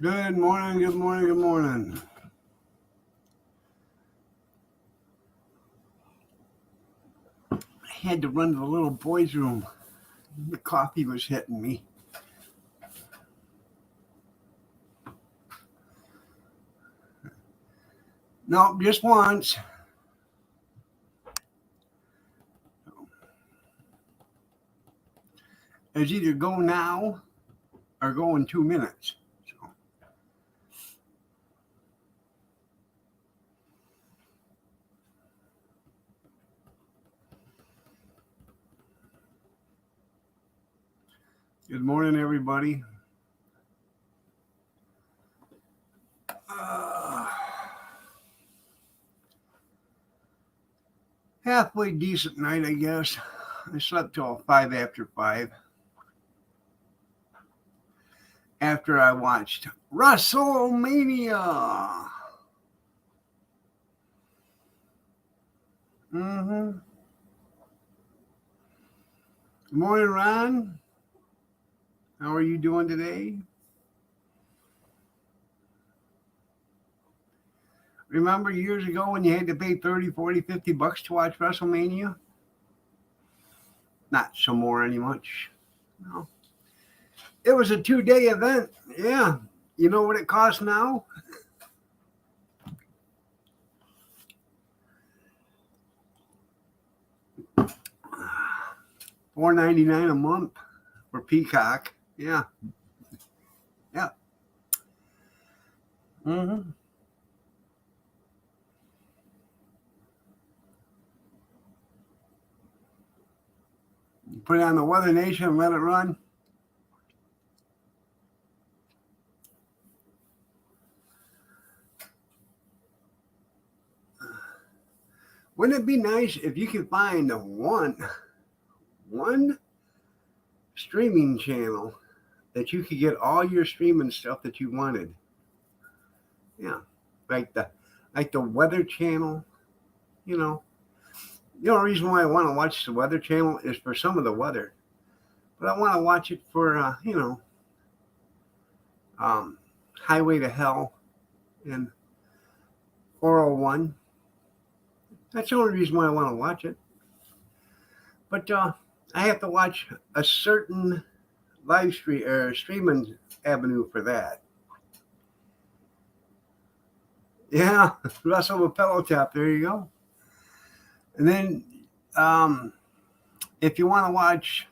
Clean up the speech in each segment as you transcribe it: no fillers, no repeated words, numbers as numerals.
Good morning, good morning, good morning. I had to run to the little boy's room. The coffee was hitting me. No, just once. It's either go now or go in 2 minutes. So, good morning, everybody. Uh, Halfway decent night, I guess. I slept till 5 after 5 after I watched WrestleMania. Mm-hmm. Good morning, Ron. How are you doing today? Remember years ago when you had to pay 30, 40, 50 bucks to watch WrestleMania? Not so more any much. No. It was a 2-day event. Yeah. You know what it costs now? $4.99 a month for Peacock. Yeah. Yeah. Mm-hmm. Put it on the Weather Nation and let it run. Wouldn't it be nice if you could find one streaming channel that you could get all your streaming stuff that you wanted? Yeah. Like the Weather Channel, you know. The only reason why I want to watch the Weather Channel is for some of the weather. But I want to watch it for Highway to Hell and 401. That's the only reason why I want to watch it. But I have to watch a certain live stream or streaming avenue for that. Yeah, Russell with Pillow Top. There you go. And then if you want to watch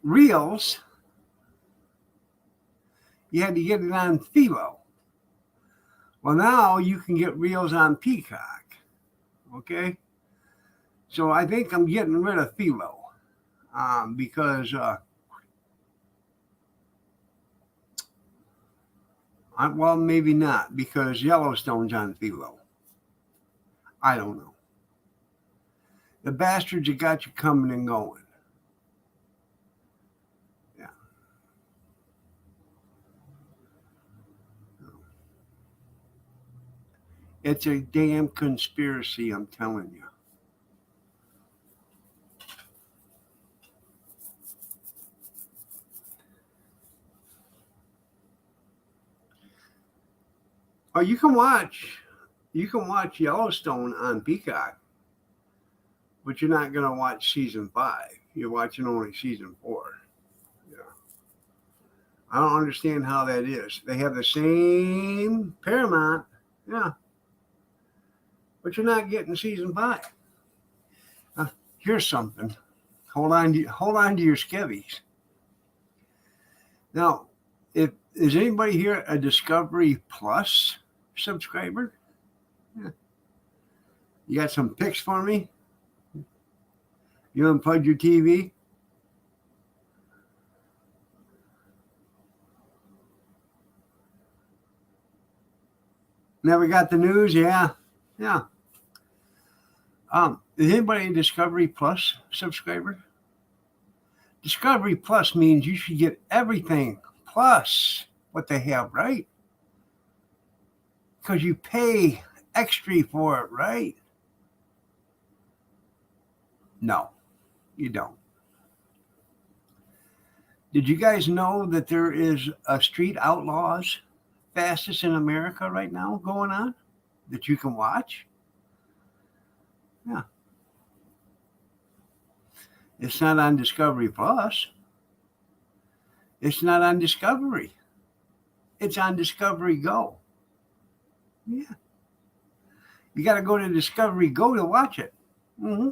Reels, you had to get it on Philo. Well, now you can get Reels on Peacock. Okay? So I think I'm getting rid of Philo because well, maybe not because Yellowstone's on Philo. I don't know. The bastards have got you coming and going. Yeah. It's a damn conspiracy, I'm telling you. Oh, you can watch Yellowstone on Peacock, but you're not going to watch season 5. You're watching only season 4. Yeah. I don't understand how that is. They have the same Paramount, yeah, but you're not getting season 5. Here's something. Hold on to your skivvies. Now, is anybody here a Discovery Plus subscriber? Yeah. You got some picks for me? You unplugged your TV? Never got the news? Yeah. Yeah. Is anybody a Discovery Plus subscriber? Discovery Plus means you should get everything plus what they have, right? Because you pay extra for it, right? No, you don't. Did you guys know that there is a Street Outlaws fastest in America right now going on that you can watch? Yeah. It's not on Discovery Plus. It's not on Discovery. It's on Discovery Go. Yeah. You got to go to Discovery Go to watch it. Mm-hmm.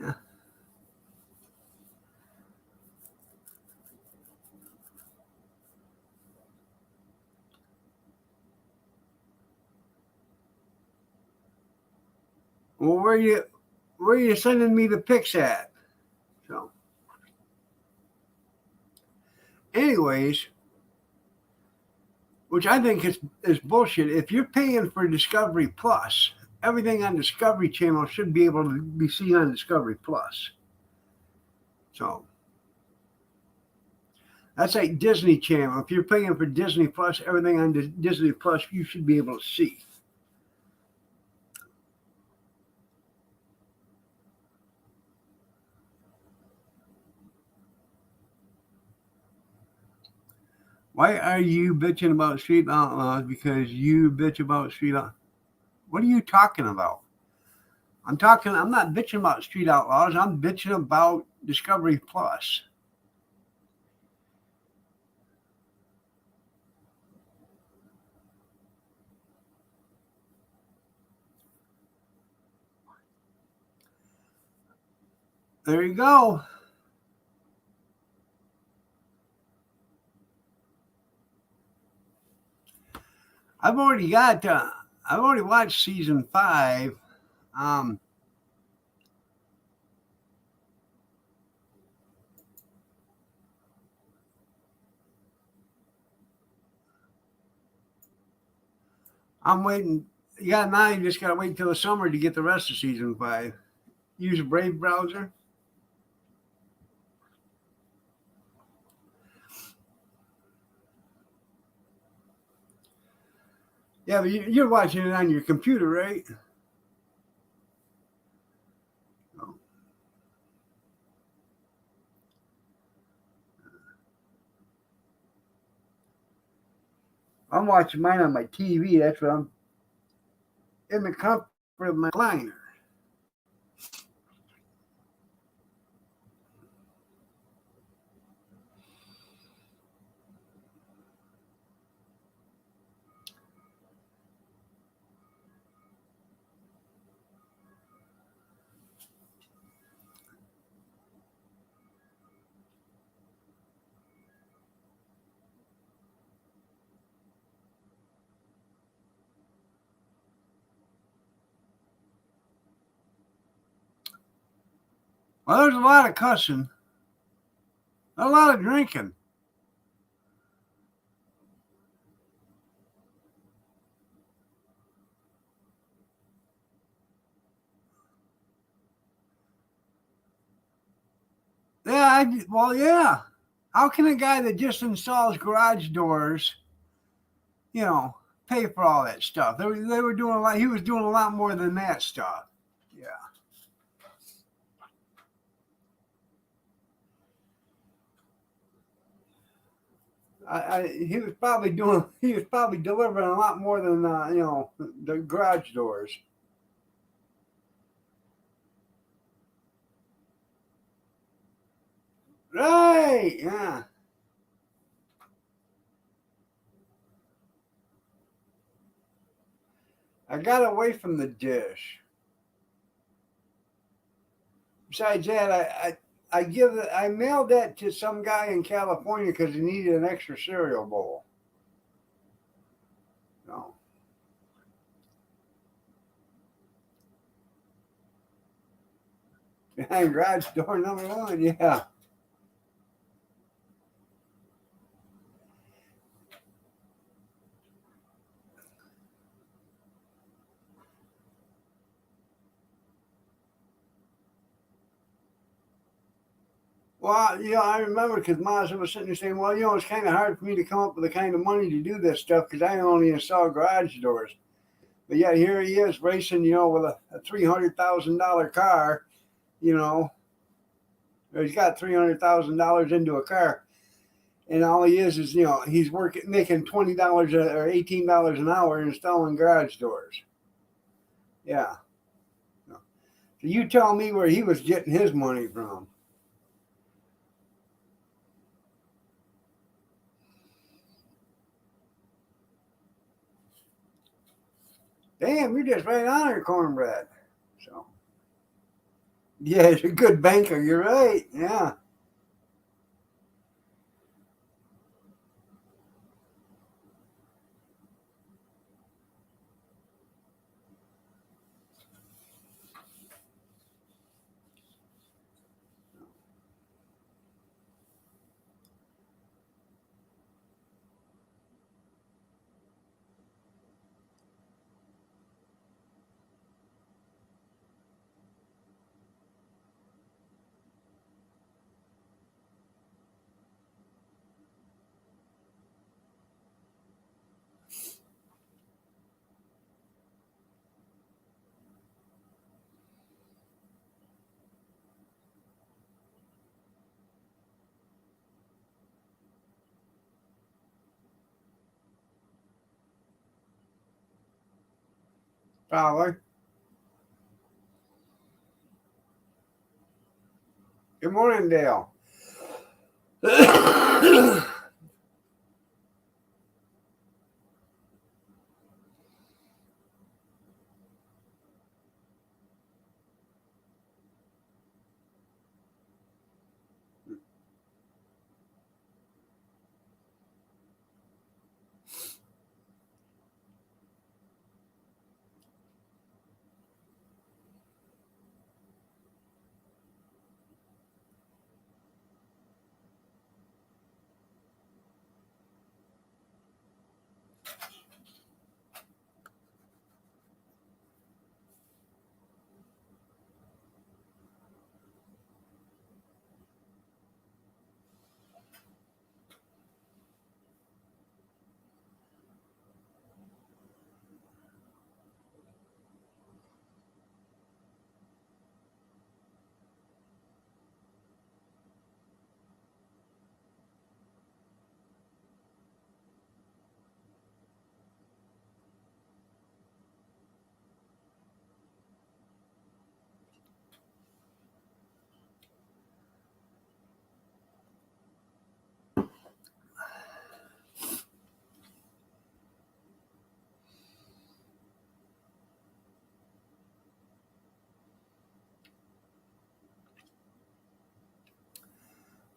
Yeah. Well, where are you sending me the pics at? So, anyways, which I think is bullshit. If you're paying for Discovery Plus, everything on Discovery Channel should be able to be seen on Discovery Plus. So that's like Disney Channel. If you're paying for Disney Plus, everything on Disney Plus you should be able to see. Why are you bitching about Street Outlaws? Because you bitch about Street Outlaws. What are you talking about? I'm not bitching about Street Outlaws. I'm bitching about Discovery Plus. There you go. I've already watched season 5. I'm waiting. Now you just gotta wait until the summer to get the rest of season 5. Use a Brave browser. Yeah, but you're watching it on your computer, right? I'm watching mine on my TV. That's what I'm in the comfort of my recliner. Well, there's a lot of cussing, a lot of drinking. Yeah. How can a guy that just installs garage doors, pay for all that stuff? They were doing a lot. He was doing a lot more than that stuff. Yeah. He was probably delivering a lot more than the garage doors. Right? Yeah. I got away from the dish. Besides that, I mailed that to some guy in California because he needed an extra cereal bowl. No. Behind garage door number 1, yeah. Well, I remember because Mazda was sitting there saying, well, it's kind of hard for me to come up with the kind of money to do this stuff because I only install garage doors. But yeah, here he is racing, with a $300,000 car, or he's got $300,000 into a car, and all he is he's making $20 or $18 an hour installing garage doors. Yeah. So you tell me where he was getting his money from. Damn, you're just right on her, Cornbread. So, yeah, he's a good banker. You're right. Yeah. Fowler. Good morning, Dale.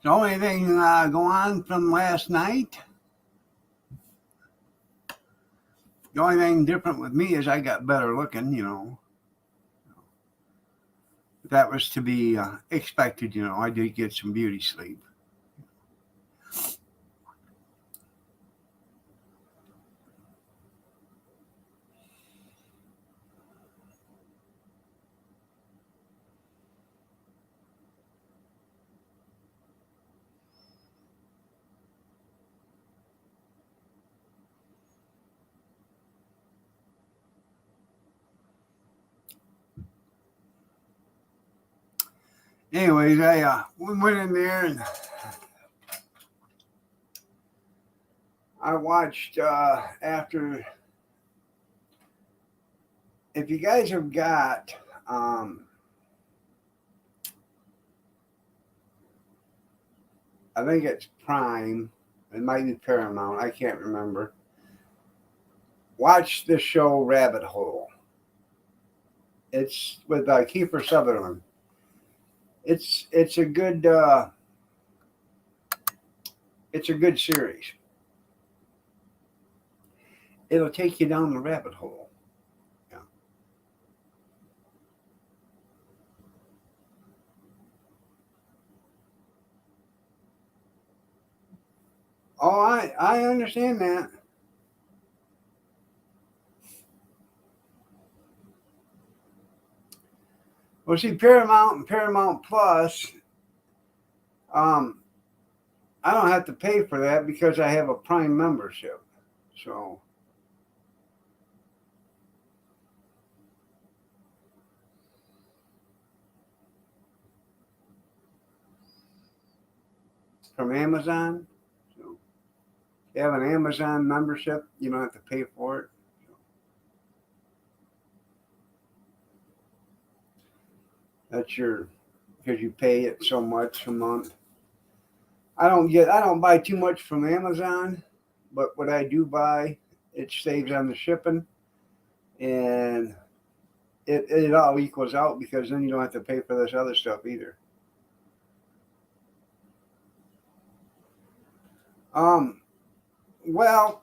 So anything go on from last night? The only thing different with me is I got better looking. That was to be expected. I did get some beauty sleep. Anyways, we went in there and I watched after. If you guys have got, I think it's Prime. It might be Paramount. I can't remember. Watch the show Rabbit Hole. It's with Kiefer Sutherland. It's a good series. It'll take you down the rabbit hole. Yeah. Oh, I understand that. Well, see, Paramount and Paramount Plus, um, I don't have to pay for that because I have a Prime membership. So, from Amazon. So if you have an Amazon membership, you don't have to pay for it. That's your because you pay it so much a month. I don't buy too much from Amazon, but what I do buy, it saves on the shipping, and it all equals out because then you don't have to pay for this other stuff either. Um, well,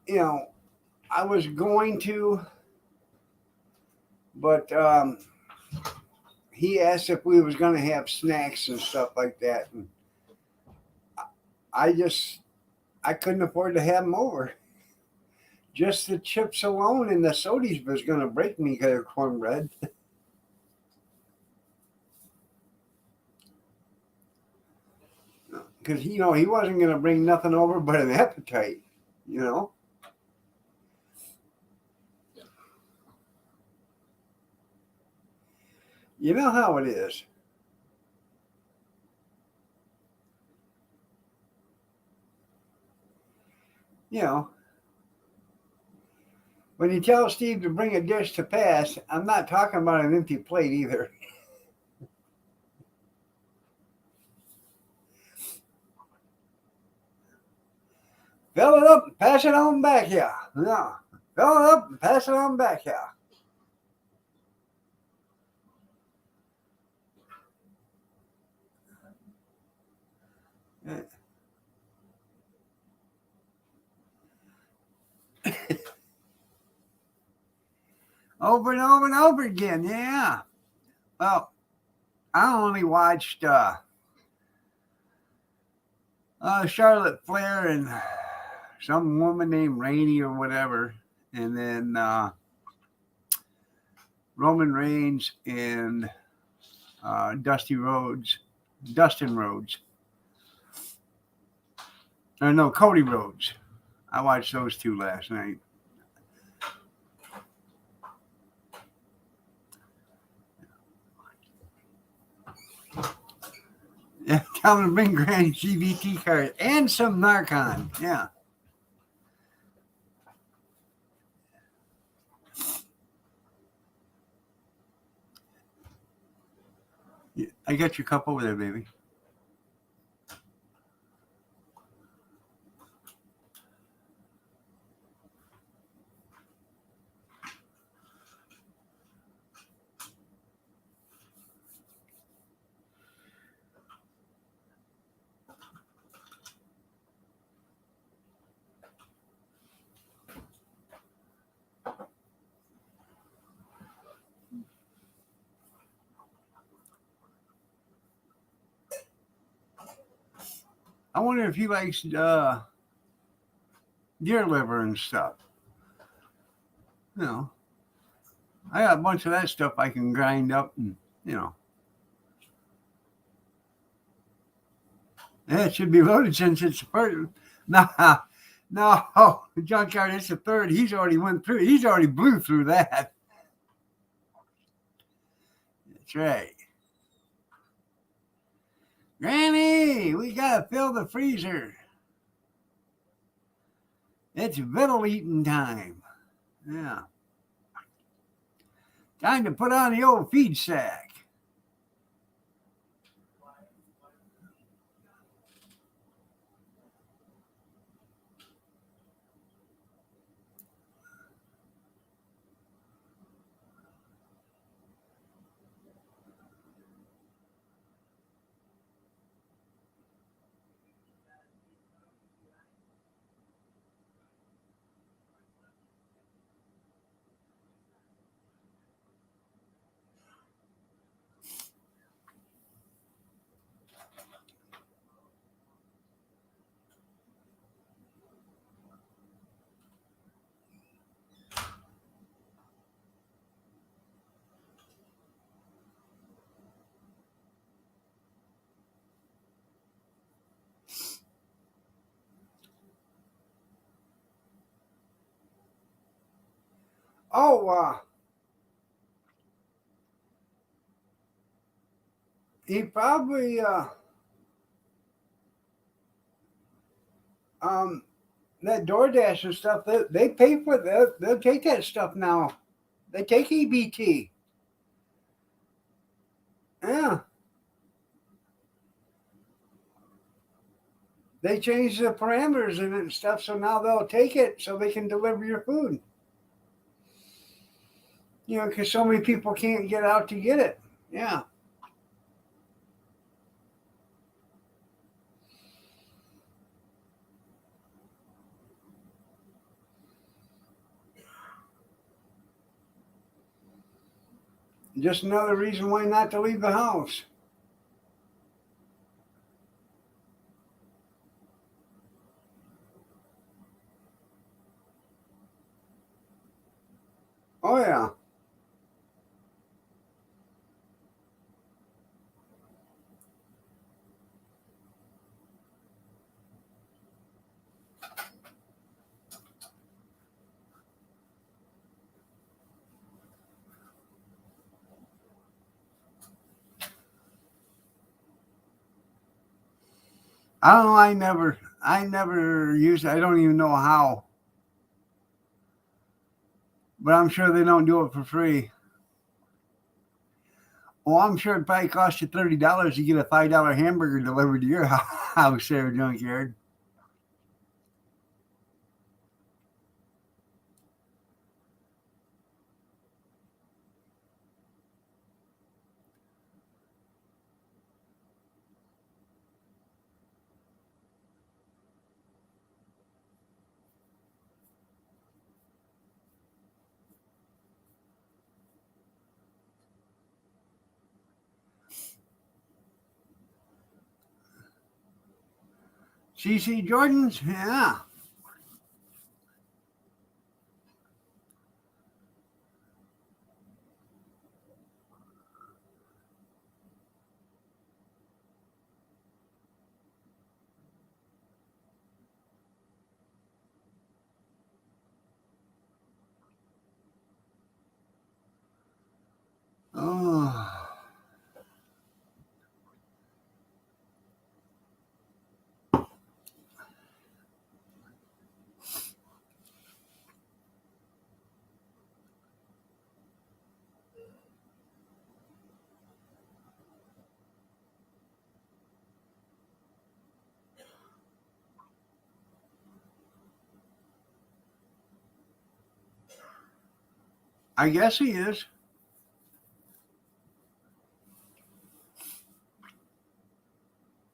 you know, I was going to, but he asked if we was going to have snacks and stuff like that, and I just I couldn't afford to have them over. Just the chips alone and the sodies was going to break me because of cornbread. Because he wasn't going to bring nothing over but an appetite. You know. You know how it is. You know, when you tell Steve to bring a dish to pass, I'm not talking about an empty plate either. Fill it up and pass it on back here. No. Fill it up and pass it on back here. Over and over and over again, yeah. Well, I only watched Charlotte Flair and some woman named Rainey or whatever, and then Roman Reigns and Dustin Rhodes. Or no, Cody Rhodes. I watched those two last night. Yeah, tell them to bring Granny GBT card and some Narcon. Yeah. I got your cup over there, baby. I wonder if he likes deer liver and stuff. You know, I got a bunch of that stuff I can grind up and, yeah, it should be loaded since it's the first. Nah, no, Junkyard, it's the third. He's already went through. He's already blew through that. That's right. Granny, we gotta fill the freezer. It's victual eating time. Yeah. Time to put on the old feed sack. Oh, he probably that DoorDash and stuff. They pay for that. They'll take that stuff now. They take EBT. Yeah, they change the parameters in it and stuff, so now they'll take it so they can deliver your food. You know, because so many people can't get out to get it. Yeah. Just another reason why not to leave the house. Oh, yeah. I don't know. I never use it. I don't even know how, but I'm sure they don't do it for free. Well, I'm sure it probably costs you $30 to get a $5 hamburger delivered to your house there, junkyard. CC Jordan's, yeah. Oh, I guess he is.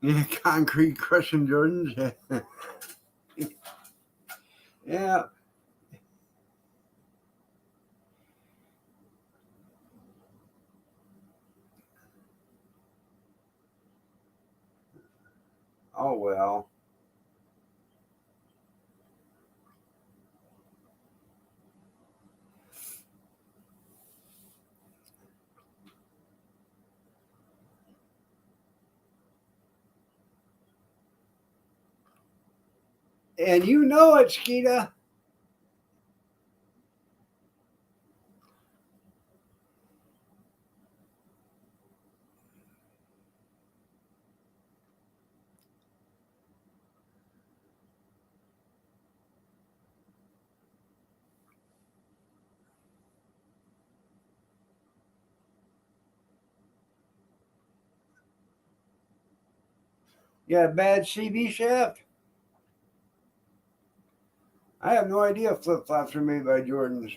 Yeah, concrete crushing Jordan's. Yeah. Oh well. And you know it, Skeeta. Yeah, bad CB shaft. I have no idea flip flops are made by Jordans.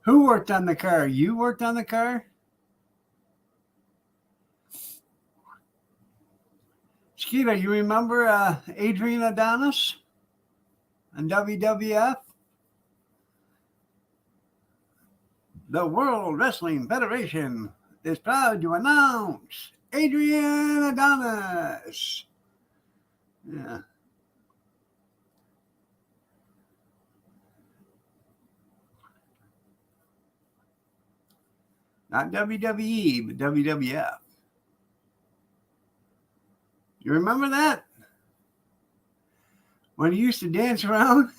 Who worked on the car? You worked on the car? Skeeta, you remember Adrian Adonis on WWF? The World Wrestling Federation is proud to announce Adrian Adonis. Yeah, not WWE, but WWF. You remember that? When you used to dance around?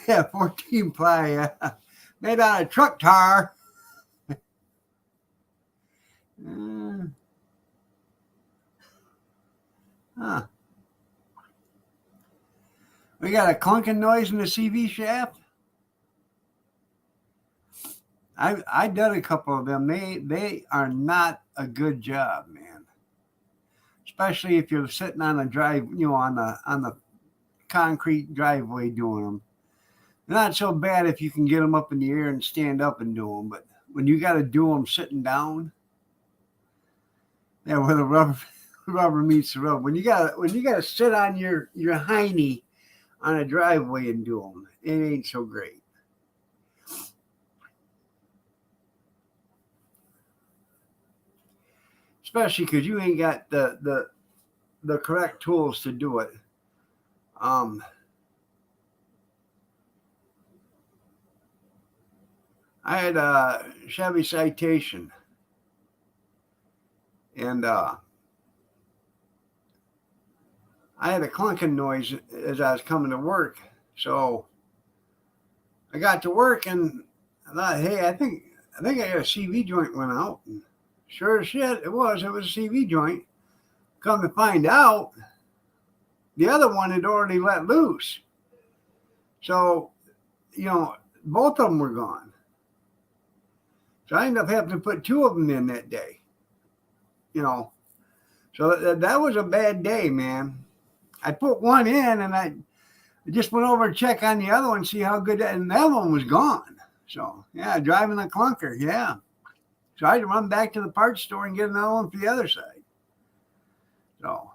Yeah, 14 ply, yeah. Made out of truck tar. Uh, huh. We got a clunking noise in the CV shaft. I done a couple of them. They are not a good job, man. Especially if you're sitting on a drive, on the concrete driveway doing them. They're not so bad if you can get them up in the air and stand up and do them, but when you got to do them sitting down, yeah, where the rubber meets the rubber. When you got to sit on your hiney on a driveway and do them, it ain't so great. Especially because you ain't got the correct tools to do it. Um, I had a Chevy Citation, and I had a clunking noise as I was coming to work. So I got to work and I thought, hey, I got a CV joint went out. And sure as shit, it was a CV joint. Come to find out, the other one had already let loose. So, both of them were gone. So I ended up having to put two of them in that day. So that was a bad day, man. I put one in and I just went over to check on the other one, see how good and that one was gone. So yeah, driving a clunker, yeah. So I had to run back to the parts store and get another one for the other side. So,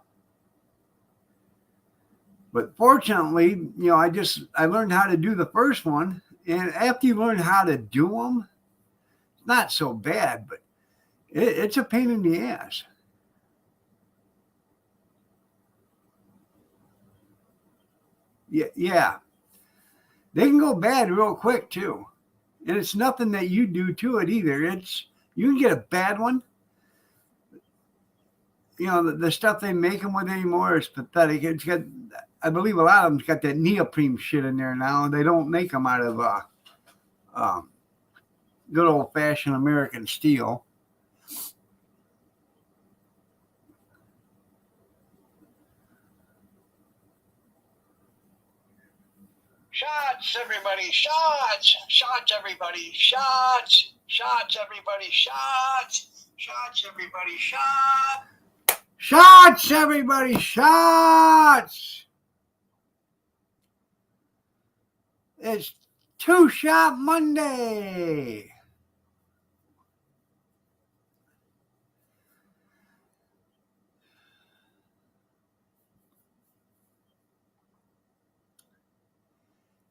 but fortunately, I learned how to do the first one, and after you learn how to do them, it's not so bad, but it's a pain in the ass. Yeah, they can go bad real quick too, and it's nothing that you do to it either. It's you can get a bad one. The stuff they make them with anymore is pathetic. It's got, I believe, a lot of them's got that neoprene shit in there now. They don't make them out of um, good old fashioned American steel. Shots, everybody, shots, shots, everybody, shots, shots, everybody, shots, shots, everybody, shots, shots, everybody, shots. It's Two Shot Monday.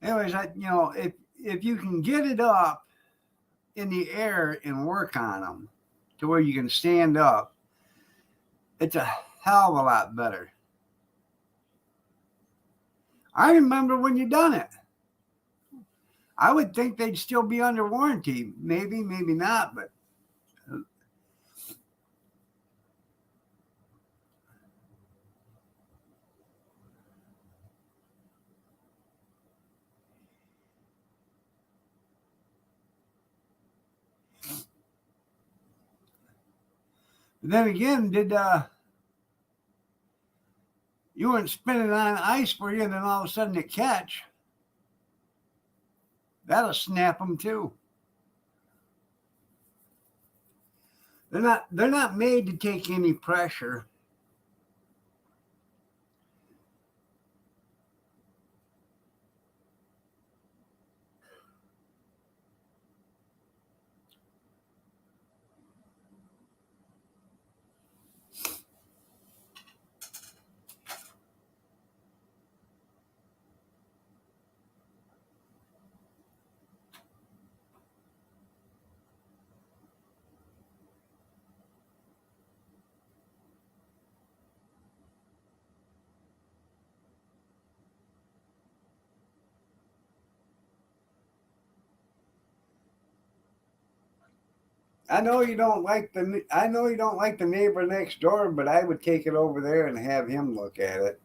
Anyways, if you can get it up in the air and work on them to where you can stand up, it's a hell of a lot better. I remember when you done it. I would think they'd still be under warranty. Maybe, maybe not, but then again, did you weren't spinning on ice for you, and then all of a sudden it catch? That'll snap them too. They're not made to take any pressure. I know you don't like the neighbor next door, but I would take it over there and have him look at it.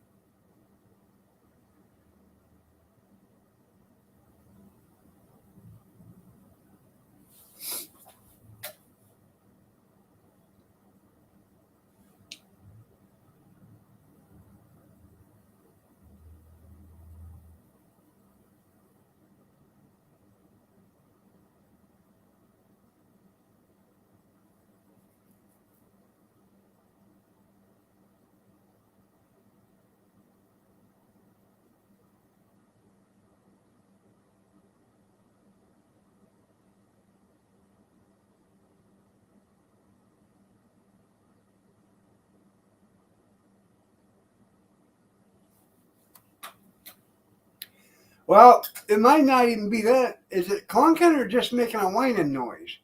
Well, it might not even be that. Is it clunking or just making a whining noise?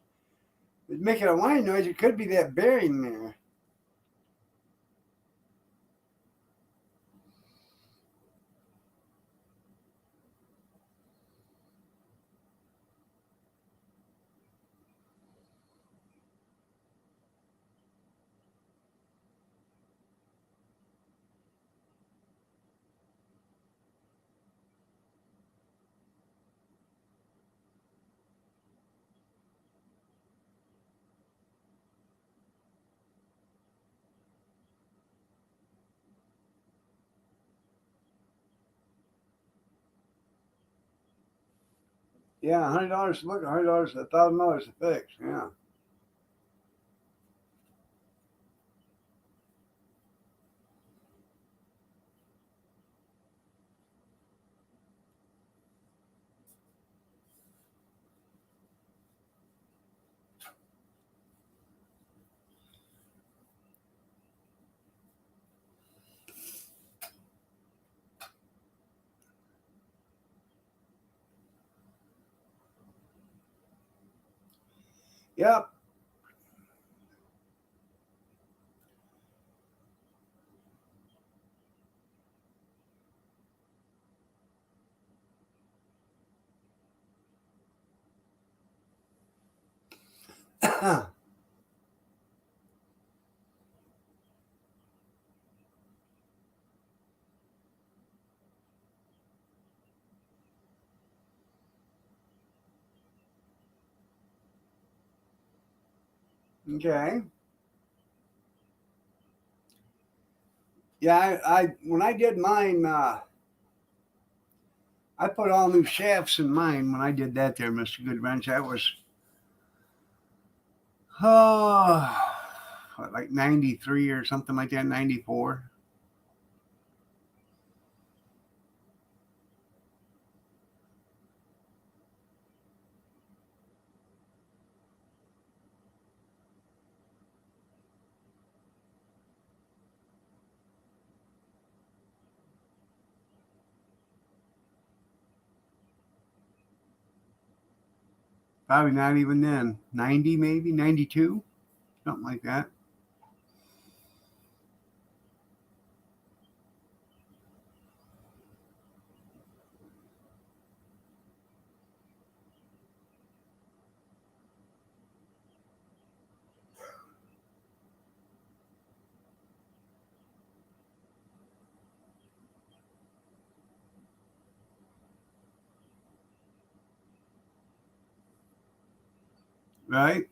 If it's making a whining noise. It could be that bearing there. Yeah, $100 to look, $100, $1,000 to fix. Yeah. Yep. Okay. Yeah, I when I did mine, I put all new shafts in mine when I did that there, Mr. Goodwrench. That was oh, like 93 or something like that, 94. Probably not even then. 90 maybe, 92, something like that. Right?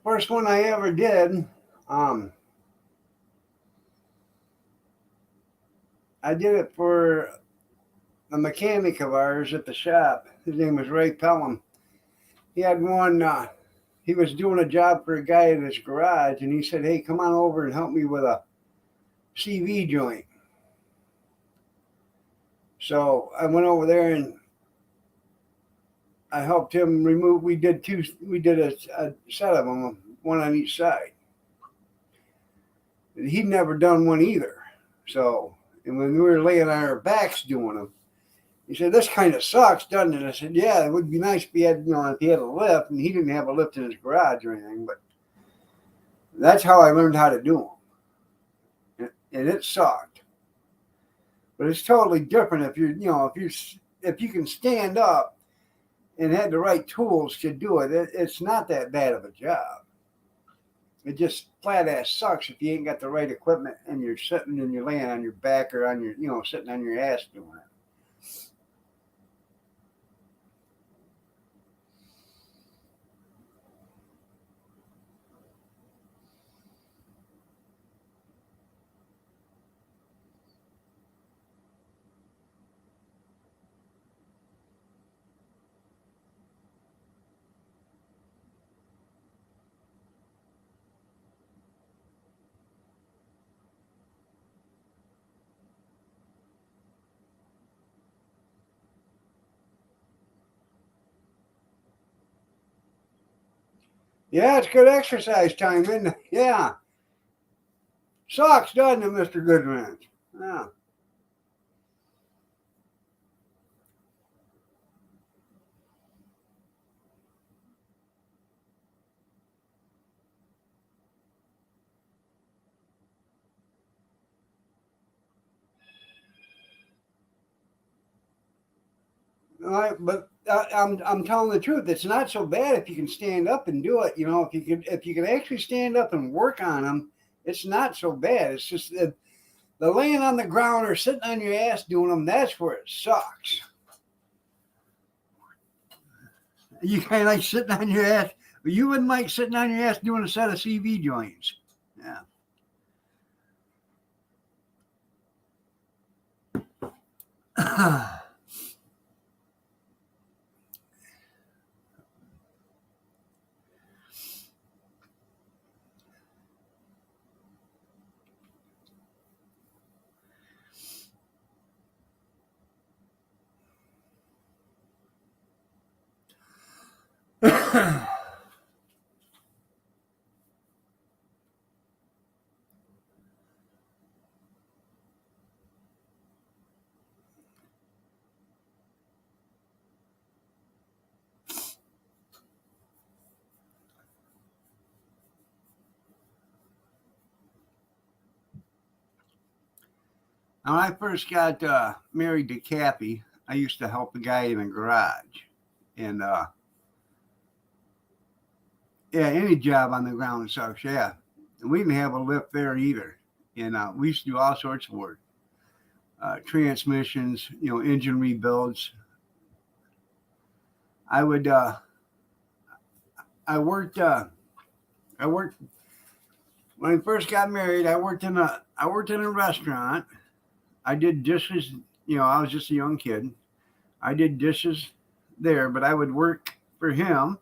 First one I ever did, um, I did it for a mechanic of ours at the shop. His name was Ray Pelham. He had one. he was doing a job for a guy in his garage, and he said, "Hey, come on over and help me with a CV joint." So I went over there and I helped him remove. We did a set of them, one on each side. And he'd never done one either. So, and when we were laying on our backs doing them, he said, "This kind of sucks, doesn't it?" I said, "Yeah, it would be nice if he had, if he had a lift." And he didn't have a lift in his garage or anything, but that's how I learned how to do them. And it sucked. But it's totally different if if you can stand up and had the right tools to do it. It's not that bad of a job. It just flat ass sucks if you ain't got the right equipment and you're sitting and you're laying on your back or on your, sitting on your ass doing it. Yeah, it's good exercise time, isn't it? Yeah. Sucks, doesn't it, Mr. Goodwrench? Yeah. All right, but I'm telling the truth. It's not so bad if you can stand up and do it. If you can actually stand up and work on them, it's not so bad. It's just the laying on the ground or sitting on your ass doing them. That's where it sucks. You kind of like sitting on your ass. You wouldn't like sitting on your ass doing a set of CV joints. Yeah. When I first got married to Cappy, I used to help a guy in a garage. And yeah, any job on the ground sucks. Yeah. And we didn't have a lift there either. And we used to do all sorts of work, transmissions, engine rebuilds. I would, I worked, I worked, when I first got married, I worked in a restaurant. I did dishes, I was just a young kid. I did dishes there, but I would work for him.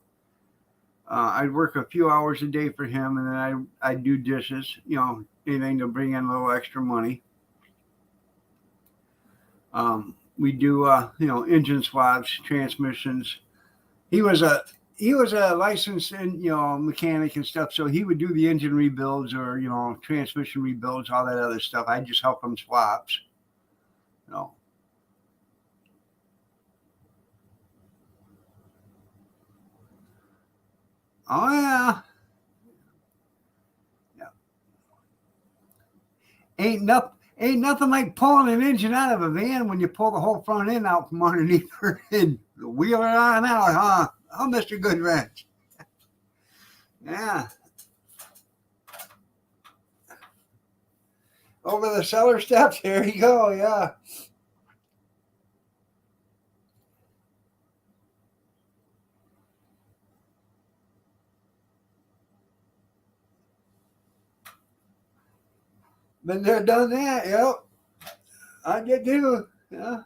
I'd work a few hours a day for him, and then I'd do dishes, anything to bring in a little extra money. We do, engine swaps, transmissions. He was a licensed, mechanic and stuff, so he would do the engine rebuilds or transmission rebuilds, all that other stuff. I just help him swaps. Oh yeah. Yeah. Ain't nothing like pulling an engine out of a van when you pull the whole front end out from underneath her and wheel it on out, huh? Oh, Mr. Goodwrench. Yeah. Over the cellar steps. There you go. Yeah. Been there, done that. Yep. I did too. Yeah.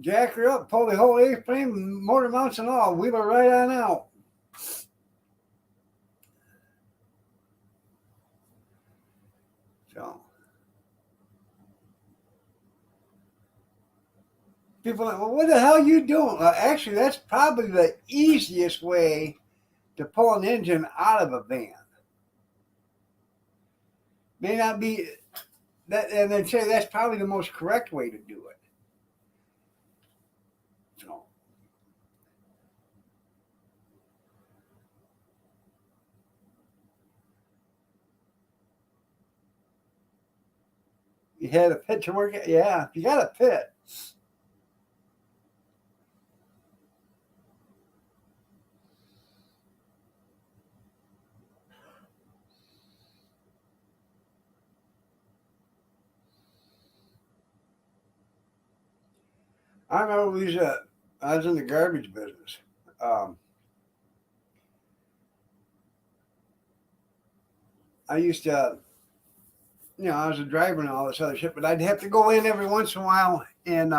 jack her up, pull the whole A-frame, motor mounts and all, wheel her right on out. So people are like, well, what the hell are you doing? Well, actually, that's probably the easiest way to pull an engine out of a van. May not be that, and they'd say that's probably the most correct way to do it. So you had a pit to work at? Yeah, you got a pit. I remember I was in the garbage business. Um, I used to, I was a driver and all this other shit, but I'd have to go in every once in a while and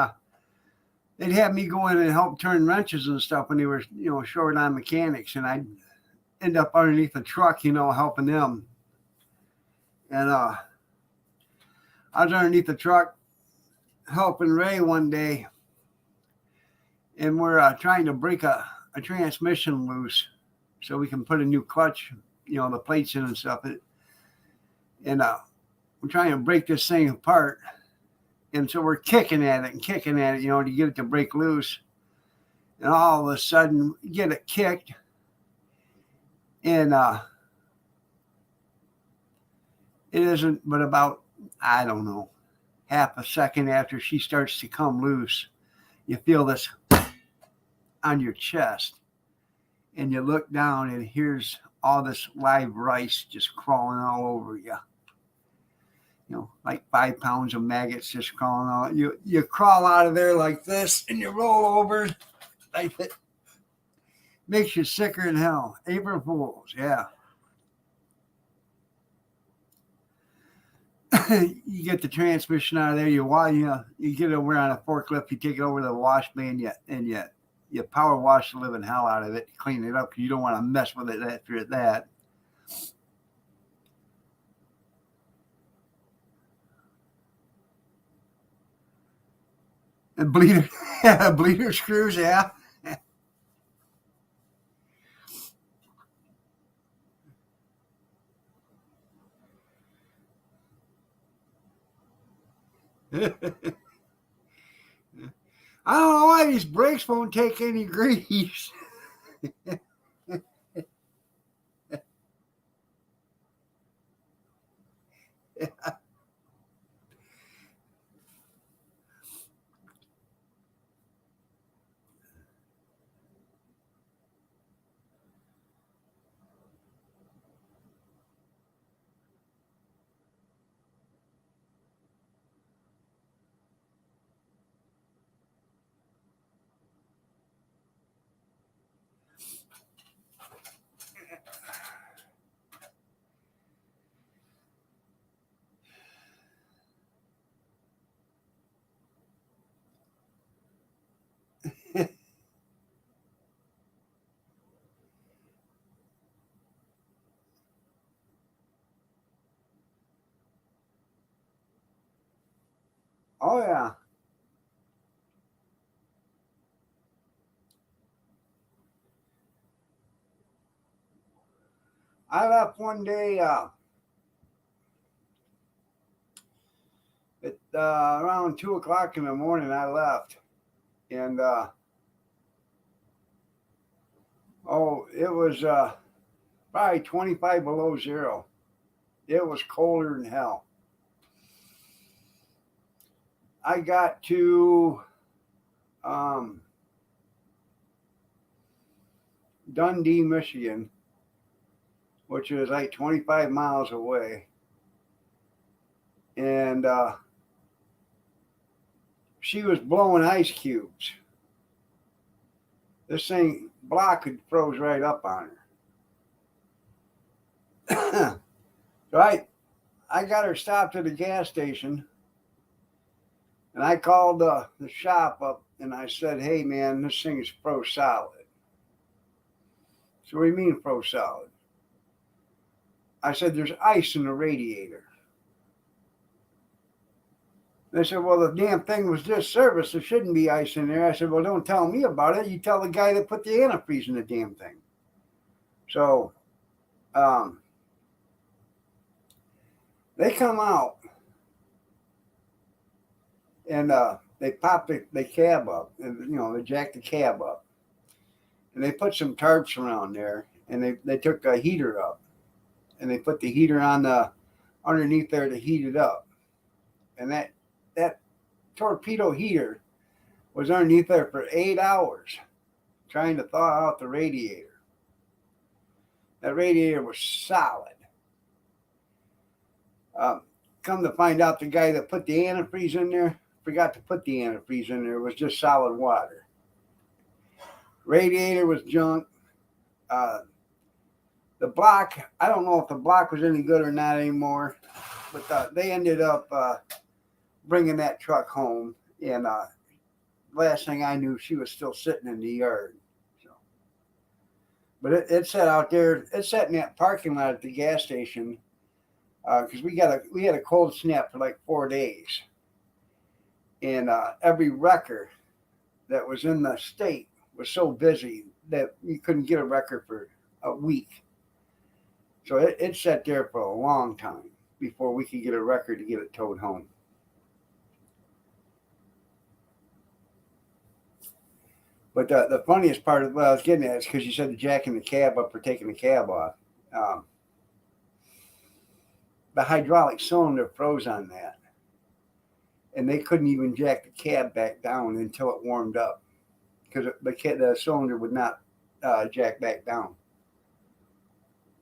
they'd have me go in and help turn wrenches and stuff when they were, short on mechanics. And I'd end up underneath the truck, helping them. And I was underneath the truck helping Ray one day. And we're trying to break a transmission loose so we can put a new clutch, the plates in and stuff. And we're trying to break this thing apart. And so we're kicking at it, to get it to break loose. And all of a sudden, we get it kicked. And it isn't but about, I don't know, half a second after she starts to come loose, you feel this on your chest. And you look down and here's all this live rice just crawling all over you. Like 5 pounds of maggots just crawling out. You crawl out of there like this and you roll over like that. Makes you sicker than hell. April Fools, yeah. You get the transmission out of there. You get it over on a forklift. You take it over to the wash bay and you power wash the living hell out of it. Clean it up because you don't want to mess with it after that. And bleeder screws, yeah. I don't know why these brakes won't take any grease. Yeah. Oh, yeah. I left one day at around 2 o'clock in the morning. I left. And, it was probably 25 below zero. It was colder than hell. I got to Dundee, Michigan, which is like 25 miles away. And she was blowing ice cubes. This thing block had froze right up on her. So I got her stopped at a gas station, and I called the shop up and I said, "Hey, man, this thing is pro solid." So what do you mean pro solid? I said, "There's ice in the radiator." They said, "Well, the damn thing was just serviced. There shouldn't be ice in there." I said, "Well, don't tell me about it. You tell the guy that put the antifreeze in the damn thing." So um, they come out and they pop the cab up, and they jack the cab up, and they put some tarps around there, and they took a heater up, and they put the heater on the underneath there to heat it up, and that torpedo heater was underneath there for 8 hours trying to thaw out the radiator. That radiator was solid. Come to find out, the guy that put the antifreeze in there forgot to put the antifreeze in there. It was just solid water. Radiator was junk. The block, I don't know if the block was any good or not anymore, but they ended up bringing that truck home, and last thing I knew, she was still sitting in the yard. So, but it sat out there. It sat in that parking lot at the gas station because we had a cold snap for like 4 days, and every wrecker that was in the state was so busy that you couldn't get a record for a week. So it sat there for a long time before we could get a record to get it towed home. But the funniest part of what I was getting at is because you said the jacking the cab up or taking the cab off. The hydraulic cylinder froze on that, and they couldn't even jack the cab back down until it warmed up because the cylinder would not jack back down.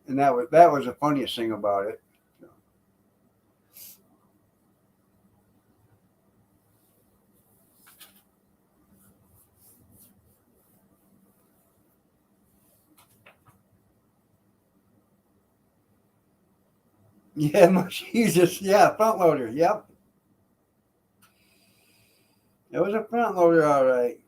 And that was the funniest thing about it. Yeah, much easier. Yeah, front loader. Yep. It was a front loader, all right.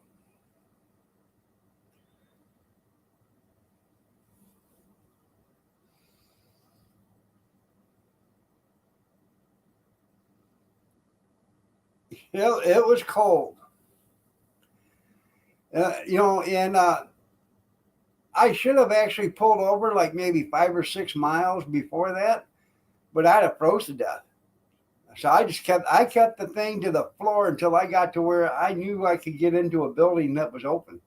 It was cold. And I should have actually pulled over like maybe 5 or 6 miles before that, but I'd have froze to death. So I kept the thing to the floor until I got to where I knew I could get into a building that was open.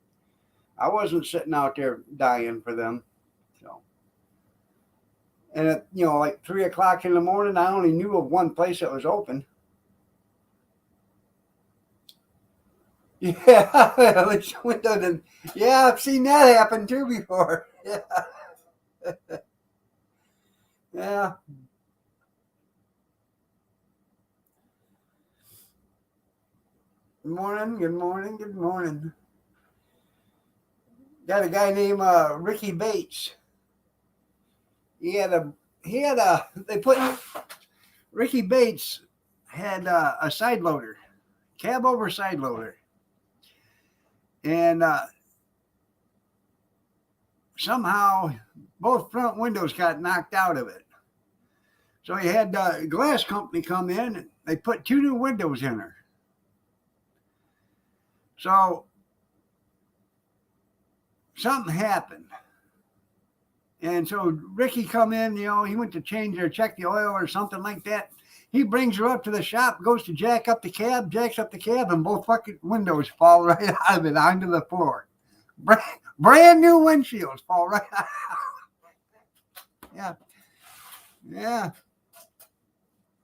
I wasn't sitting out there dying for them. So, and at like 3 o'clock in the morning, I only knew of one place that was open. Yeah, at least window didn't. Yeah, I've seen that happen too before. Yeah, yeah. Good morning. Good morning. Good morning. Got a guy named Ricky Bates. He had a. They put Ricky Bates had a side loader, cab over side loader, and somehow both front windows got knocked out of it. So he had the glass company come in. And they put 2 new windows in her. So something happened. And so Ricky come in, he went to change or check the oil or something like that. He brings her up to the shop, goes to jack up the cab, jacks up the cab, and both fucking windows fall right out of it onto the floor. Brand new windshields fall right out. Yeah. Yeah.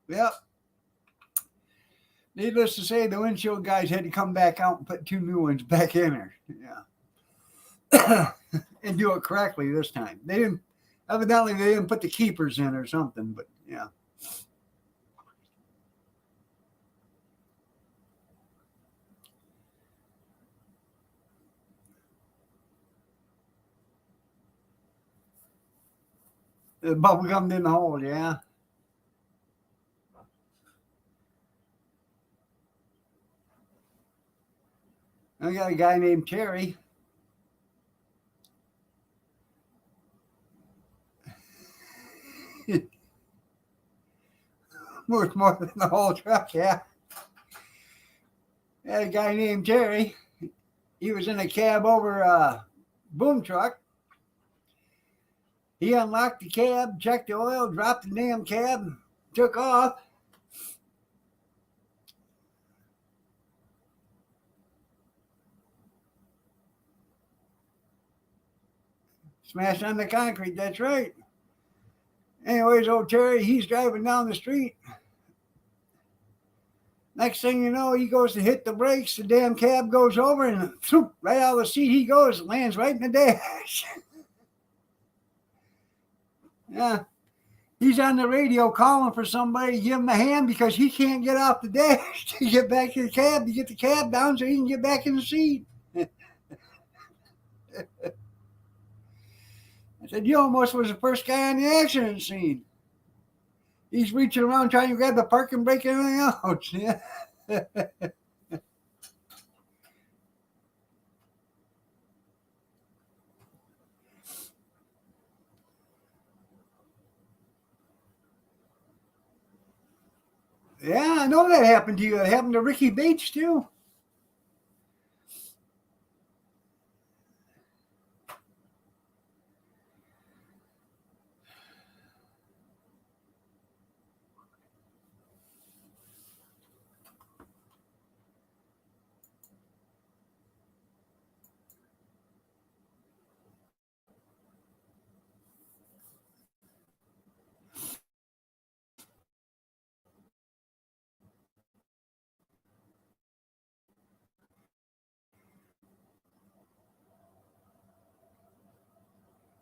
Yep. Needless to say, the windshield guys had to come back out and put 2 new ones back in her. Yeah. And do it correctly this time. Evidently they didn't put the keepers in or something, but yeah. The bubble gum didn't hold, yeah. I got a guy named Terry. Worth more than the whole truck, yeah. I had a guy named Terry. He was in a cab over a boom truck. He unlocked the cab, checked the oil, dropped the damn cab, took off. Smashed on the concrete, that's right. Anyways, old Terry, he's driving down the street. Next thing you know, he goes to hit the brakes. The damn cab goes over and whoop, right out of the seat he goes, lands right in the dash. Yeah. He's on the radio calling for somebody to give him a hand because he can't get off the dash to get back to the cab, to get the cab down so he can get back in the seat. I said, you almost was the first guy on the accident scene. He's reaching around trying to grab the parking brake and everything else. Yeah. Yeah, I know that happened to you. It happened to Ricky Bates, too.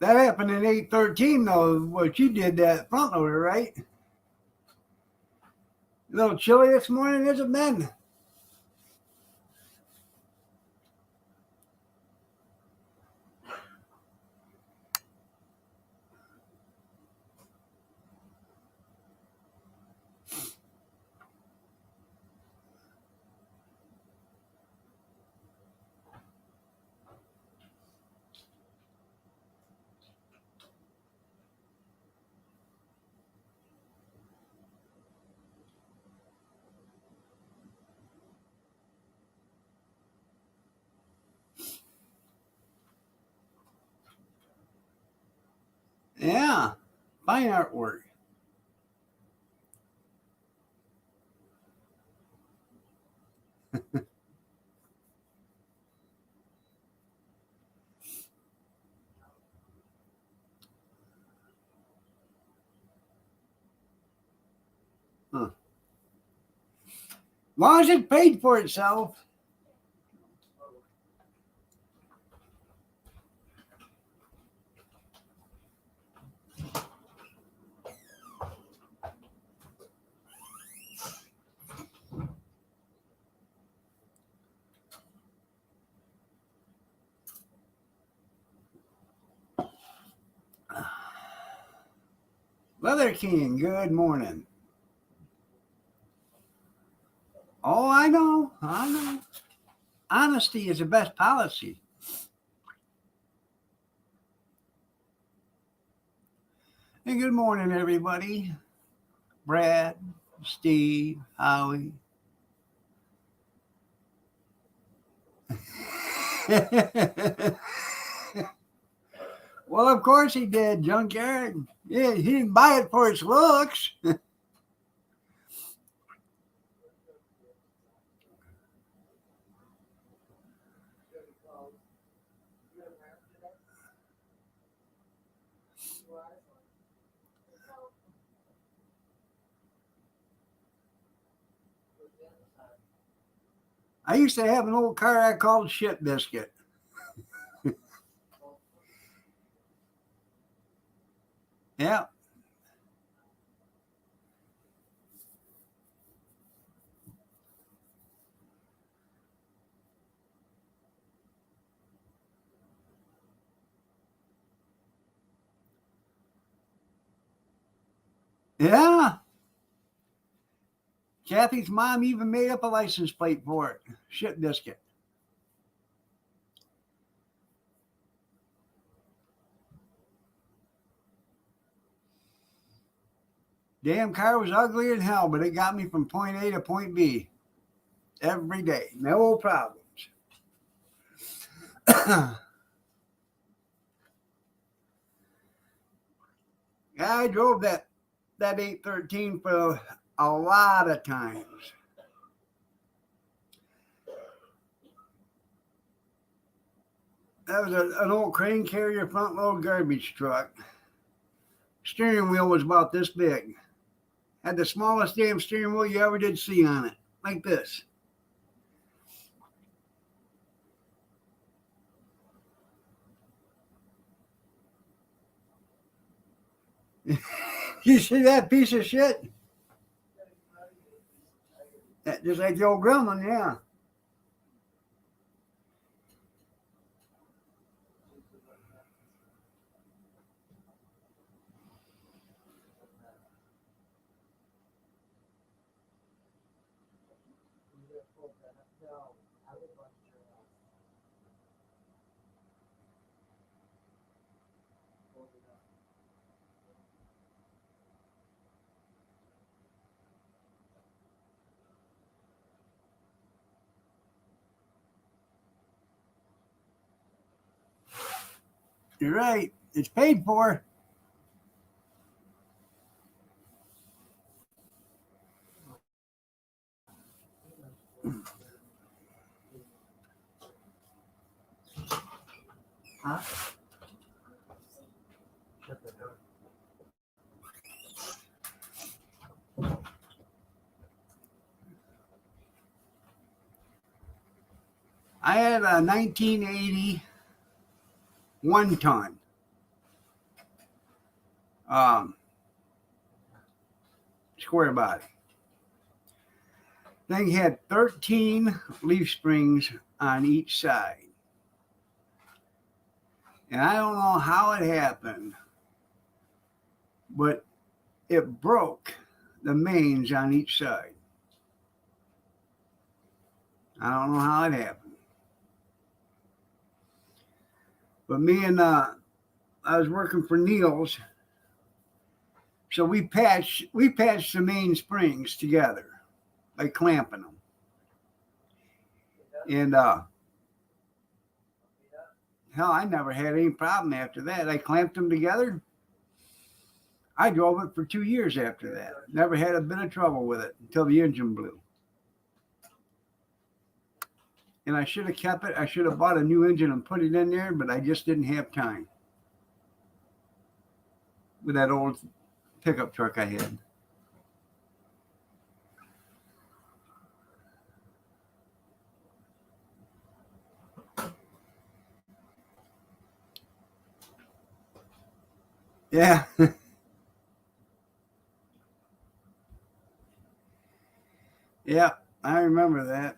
That happened in 813, though, what you did, that front loader, right? A little chilly this morning, has it been? Yeah, fine artwork. Huh. As long as it paid for itself. Leather King, good morning. Oh, I know. Honesty is the best policy. Hey, good morning, everybody. Brad, Steve, Howie. Well, of course he did, Junkyard. Yeah, he didn't buy it for its looks. I used to have an old car I called Shit Biscuit. Yeah. Yeah. Kathy's mom even made up a license plate for it. Shit Biscuit. Damn car was ugly as hell, but it got me from point A to point B every day. No problems. I drove that 813 for a lot of times. That was an old crane carrier front load garbage truck. Steering wheel was about this big. Had the smallest damn steering wheel you ever did see on it. Like this. You see that piece of shit? Just like the old gremlin, yeah. You're right. It's paid for. Huh? I had a 1980 1-ton. Square body. Thing had 13 leaf springs on each side. And I don't know how it happened, but it broke the mains on each side. I don't know how it happened. But me and I was working for Neil's, so we patched the main springs together by clamping them. And hell, I never had any problem after that. I clamped them together. I drove it for 2 years after that. Never had a bit of trouble with it until the engine blew. And I should have kept it. I should have bought a new engine and put it in there, but I just didn't have time with that old pickup truck I had. Yeah. Yeah, I remember that.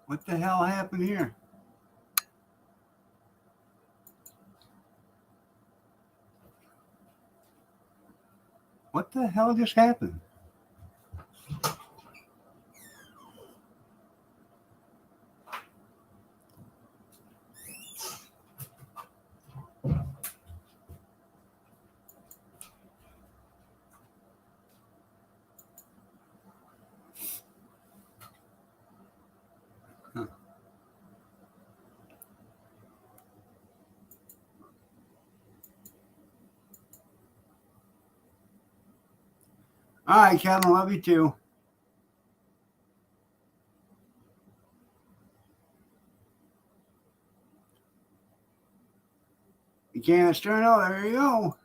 What the hell happened here? What the hell just happened? Huh. All right, Kevin, love you too. You can't stern out. There you go.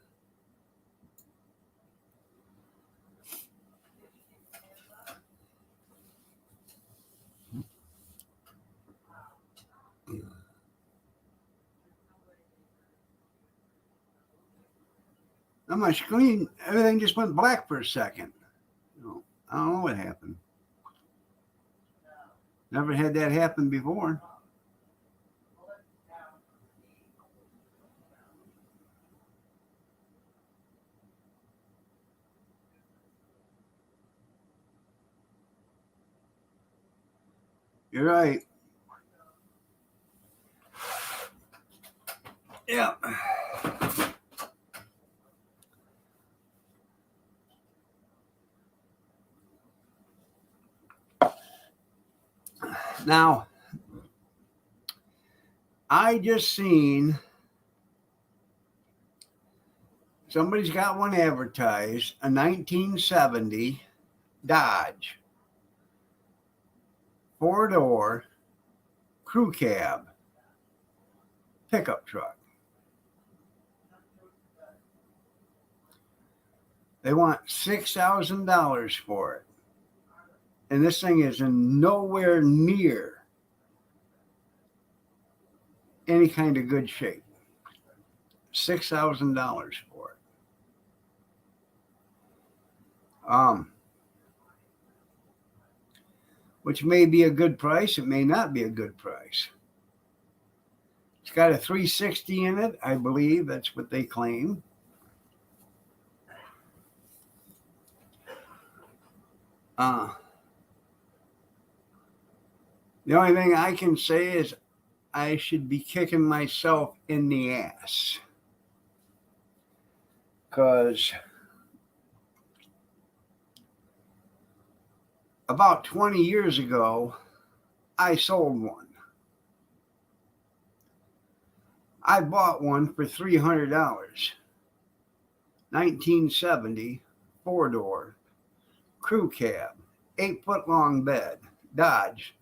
On my screen, everything just went black for a second. I don't know what happened. Never had that happen before. You're right. Yeah. Now, I just seen somebody's got one advertised, a 1970 Dodge 4-door crew cab pickup truck. They want $6,000 for it. And this thing is in nowhere near any kind of good shape. $6,000 for it. Which may be a good price. It may not be a good price. It's got a 360 in it, I believe. That's what they claim. The only thing I can say is I should be kicking myself in the ass. Because about 20 years ago, I sold one. I bought one for $300. 1970 4-door crew cab, 8-foot long bed, Dodge,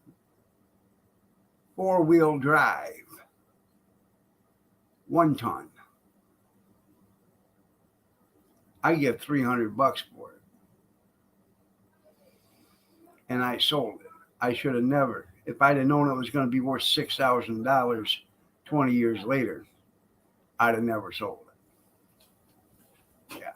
4-wheel drive, 1 ton. I get $300 for it. And I sold it. I should have never. If I'd have known it was going to be worth $6,000 20 years later, I'd have never sold it. Yeah.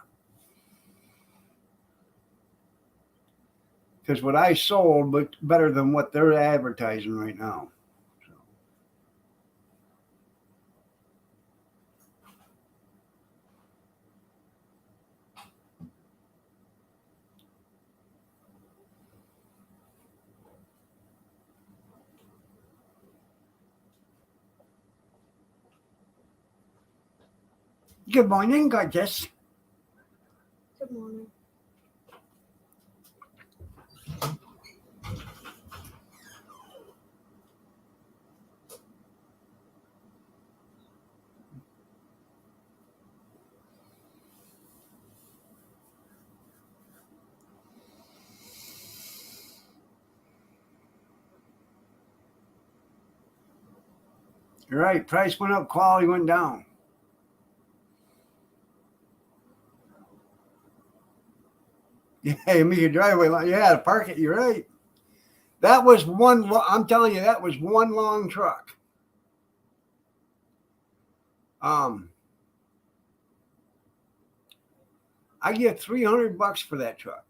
Because what I sold looked better than what they're advertising right now. So. Good morning, gorgeous. Good morning. You're right. Price went up, quality went down. Yeah, you make your driveway long. Yeah, to park it. You're right. That was one. I'm telling you, that was one long truck. I get $300 for that truck.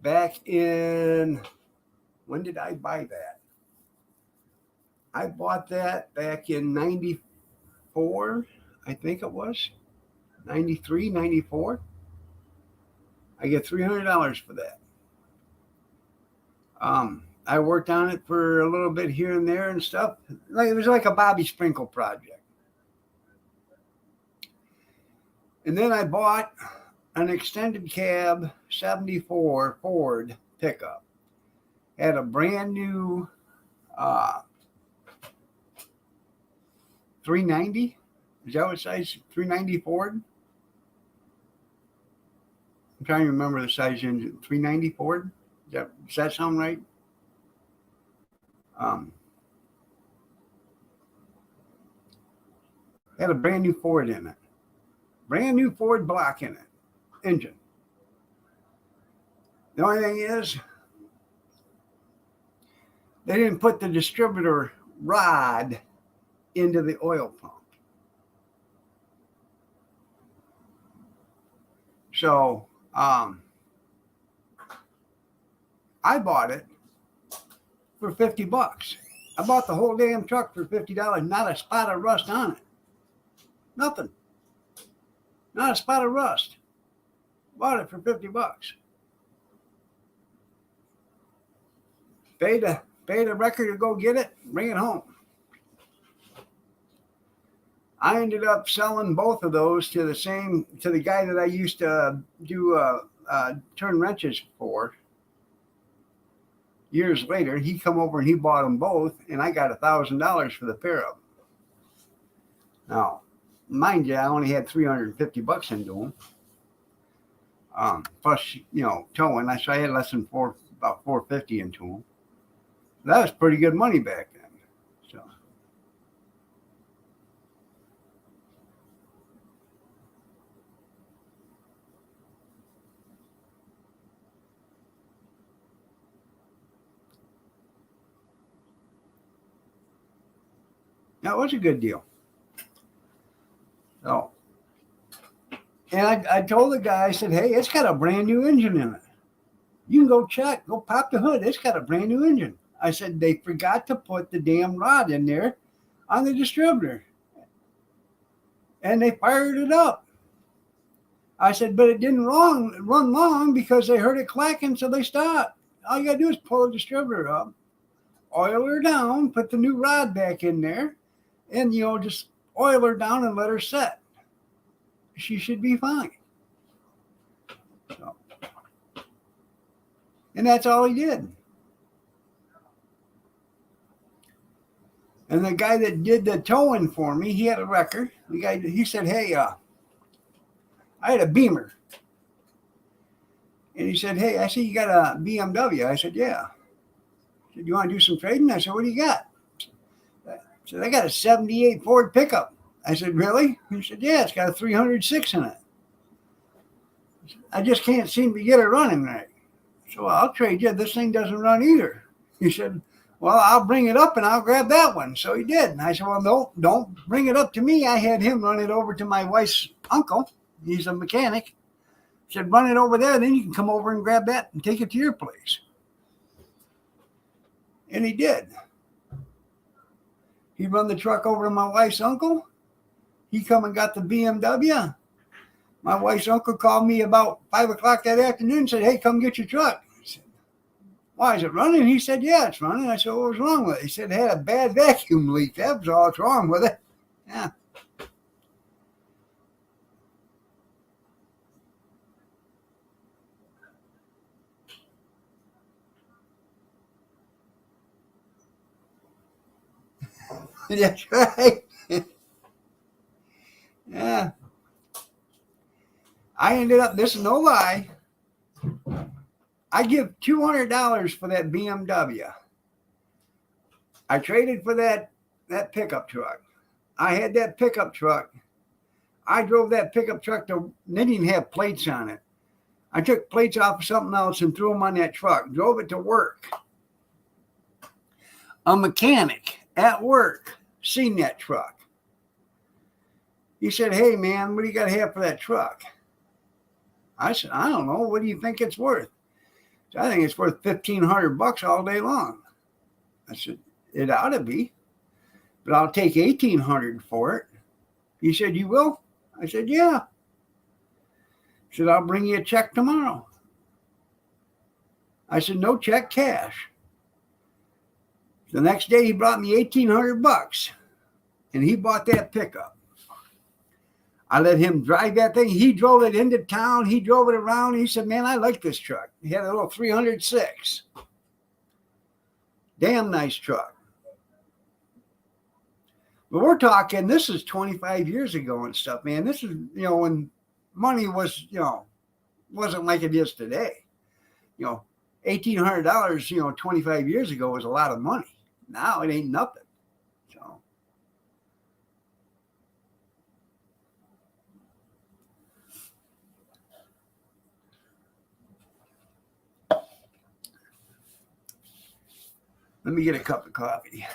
Back in, when did I buy that? I bought that back in 94, I think it was. 93, 94. I get $300 for that. I worked on it for a little bit here and there and stuff. Like it was like a Bobby Sprinkle project. And then I bought an extended cab 74 Ford pickup. Had a brand new 390. Is that what size? 390 Ford? I'm trying to remember the size engine. 390 Ford? Does that sound right? Had a brand new Ford in it. Brand new Ford block in it. Engine. The only thing is, they didn't put the distributor rod into the oil pump. So I bought it for $50. I bought the whole damn truck for $50. Not a spot of rust on it. Nothing. Not a spot of rust. Bought it for $50. Pay the wrecker to go get it, bring it home. I ended up selling both of those to the guy that I used to do turn wrenches for. Years later, he come over and he bought them both, and I got $1,000 for the pair of them. Now, mind you, I only had $350 into them. Plus, towing. So I had less than about $450 into them. That was pretty good money back then. So. That was a good deal. So, and I told the guy, I said, hey, it's got a brand new engine in it. You can go check, go pop the hood. It's got a brand new engine. I said, they forgot to put the damn rod in there on the distributor. And they fired it up. I said, but it didn't run long because they heard it clacking, so they stopped. All you got to do is pull the distributor up, oil her down, put the new rod back in there, and, just oil her down and let her set. She should be fine. So, and that's all he did. And the guy that did the towing for me, he had a wrecker. The guy, he said, hey, I had a Beamer. And he said, hey, I see you got a BMW. I said, yeah. He said, you want to do some trading? I said, what do you got? I said, I got a 78 Ford pickup. I said, really? He said, yeah, it's got a 306 in it. I just can't seem to get it running right. So I'll trade you. This thing doesn't run either. He said, well, I'll bring it up and I'll grab that one. So he did. And I said, well, no, don't bring it up to me. I had him run it over to my wife's uncle. He's a mechanic. He said, run it over there. Then you can come over and grab that and take it to your place. And he did. He run the truck over to my wife's uncle. He come and got the BMW. My wife's uncle called me about 5 o'clock that afternoon and said, hey, come get your truck. I said, why, is it running? He said, yeah, it's running. I said, what was wrong with it? He said, it had a bad vacuum leak. That was all that's wrong with it. Yeah. That's right. Yeah. I ended up, this is no lie, I give $200 for that BMW. I traded for that pickup truck. I had that pickup truck. I drove that pickup truck to, they didn't have plates on it. I took plates off of something else and threw them on that truck, drove it to work. A mechanic at work seen that truck. He said, hey, man, what do you got to have for that truck? I said, I don't know. What do you think it's worth? So I think it's worth $1,500 all day long. I said, it ought to be, but I'll take $1,800 for it. He said, you will? I said, yeah. He said, I'll bring you a check tomorrow. I said, no check, cash. The next day he brought me $1,800 and he bought that pickup. I let him drive that thing. He drove it into town. He drove it around. He said, man, I like this truck. He had a little 306. Damn nice truck. But we're talking, this is 25 years ago and stuff, man. This is, when money was, wasn't like it is today. $1,800, 25 years ago was a lot of money. Now it ain't nothing. So. Let me get a cup of coffee.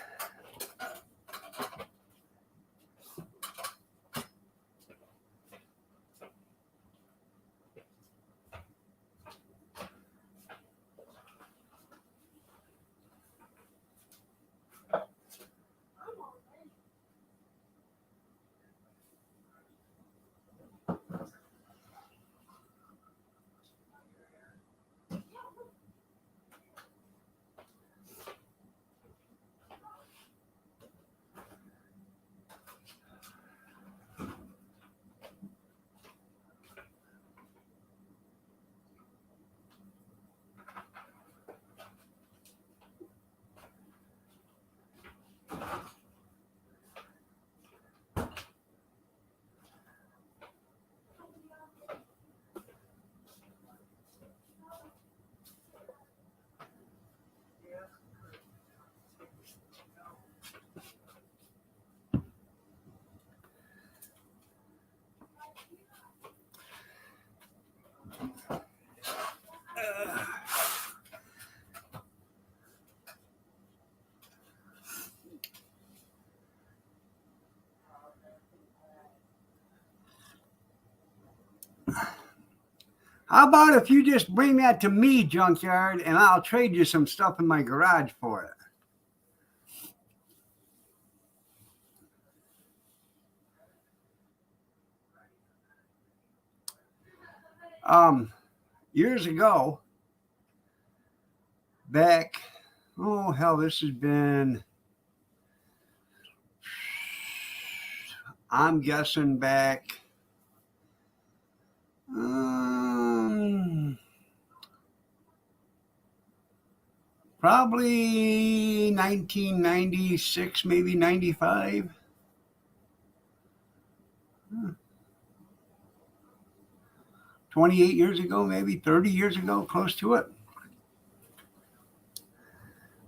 How about if you just bring that to me, Junkyard, and I'll trade you some stuff in my garage for it? Years ago, back, oh hell, this has been, I'm guessing back, probably 1996, maybe 95. 28 years ago, maybe 30 years ago, close to it.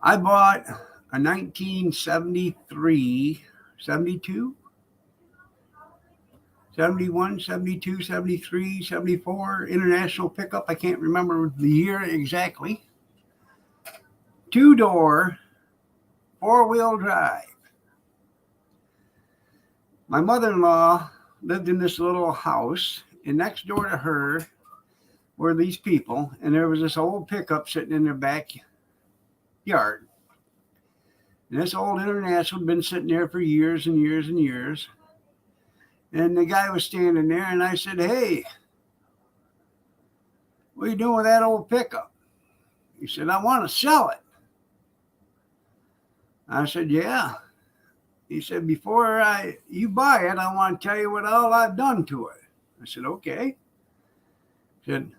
I bought a 1973, 72, 71, 72, 73, 74 International pickup. I can't remember the year exactly. 2-door, 4-wheel drive. My mother-in-law lived in this little house, and next door to her were these people, and there was this old pickup sitting in their backyard. And this old International had been sitting there for years and years and years. And the guy was standing there, and I said, "Hey, what are you doing with that old pickup?" He said, "I want to sell it." I said, "Yeah." He said, "Before you buy it, I want to tell you what all I've done to it." I said, "Okay." He said,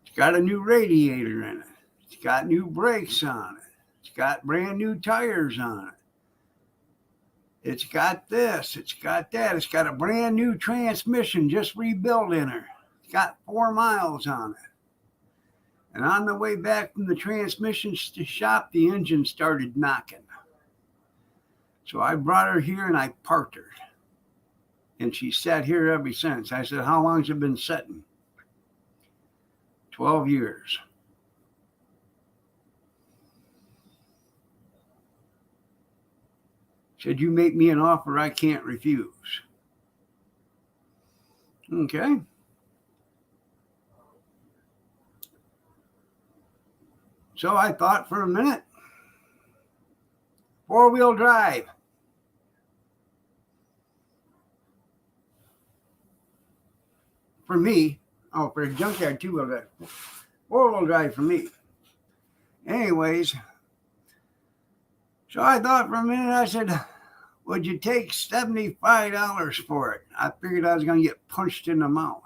"It's got a new radiator in it. It's got new brakes on it. It's got brand new tires on it. It's got this. It's got that. It's got a brand new transmission just rebuilt in her. It's got 4 miles on it. And on the way back from the transmission shop, the engine started knocking. So I brought her here and I parked her. And she sat here ever since." I said, "How long has it been sitting?" 12 years. Said, "You make me an offer I can't refuse." Okay. So I thought for a minute. 4-wheel drive. For me, for a junkyard 2-wheel drive. 4-wheel drive for me. Anyways, so I thought for a minute. I said, "Would you take $75 for it?" I figured I was going to get punched in the mouth.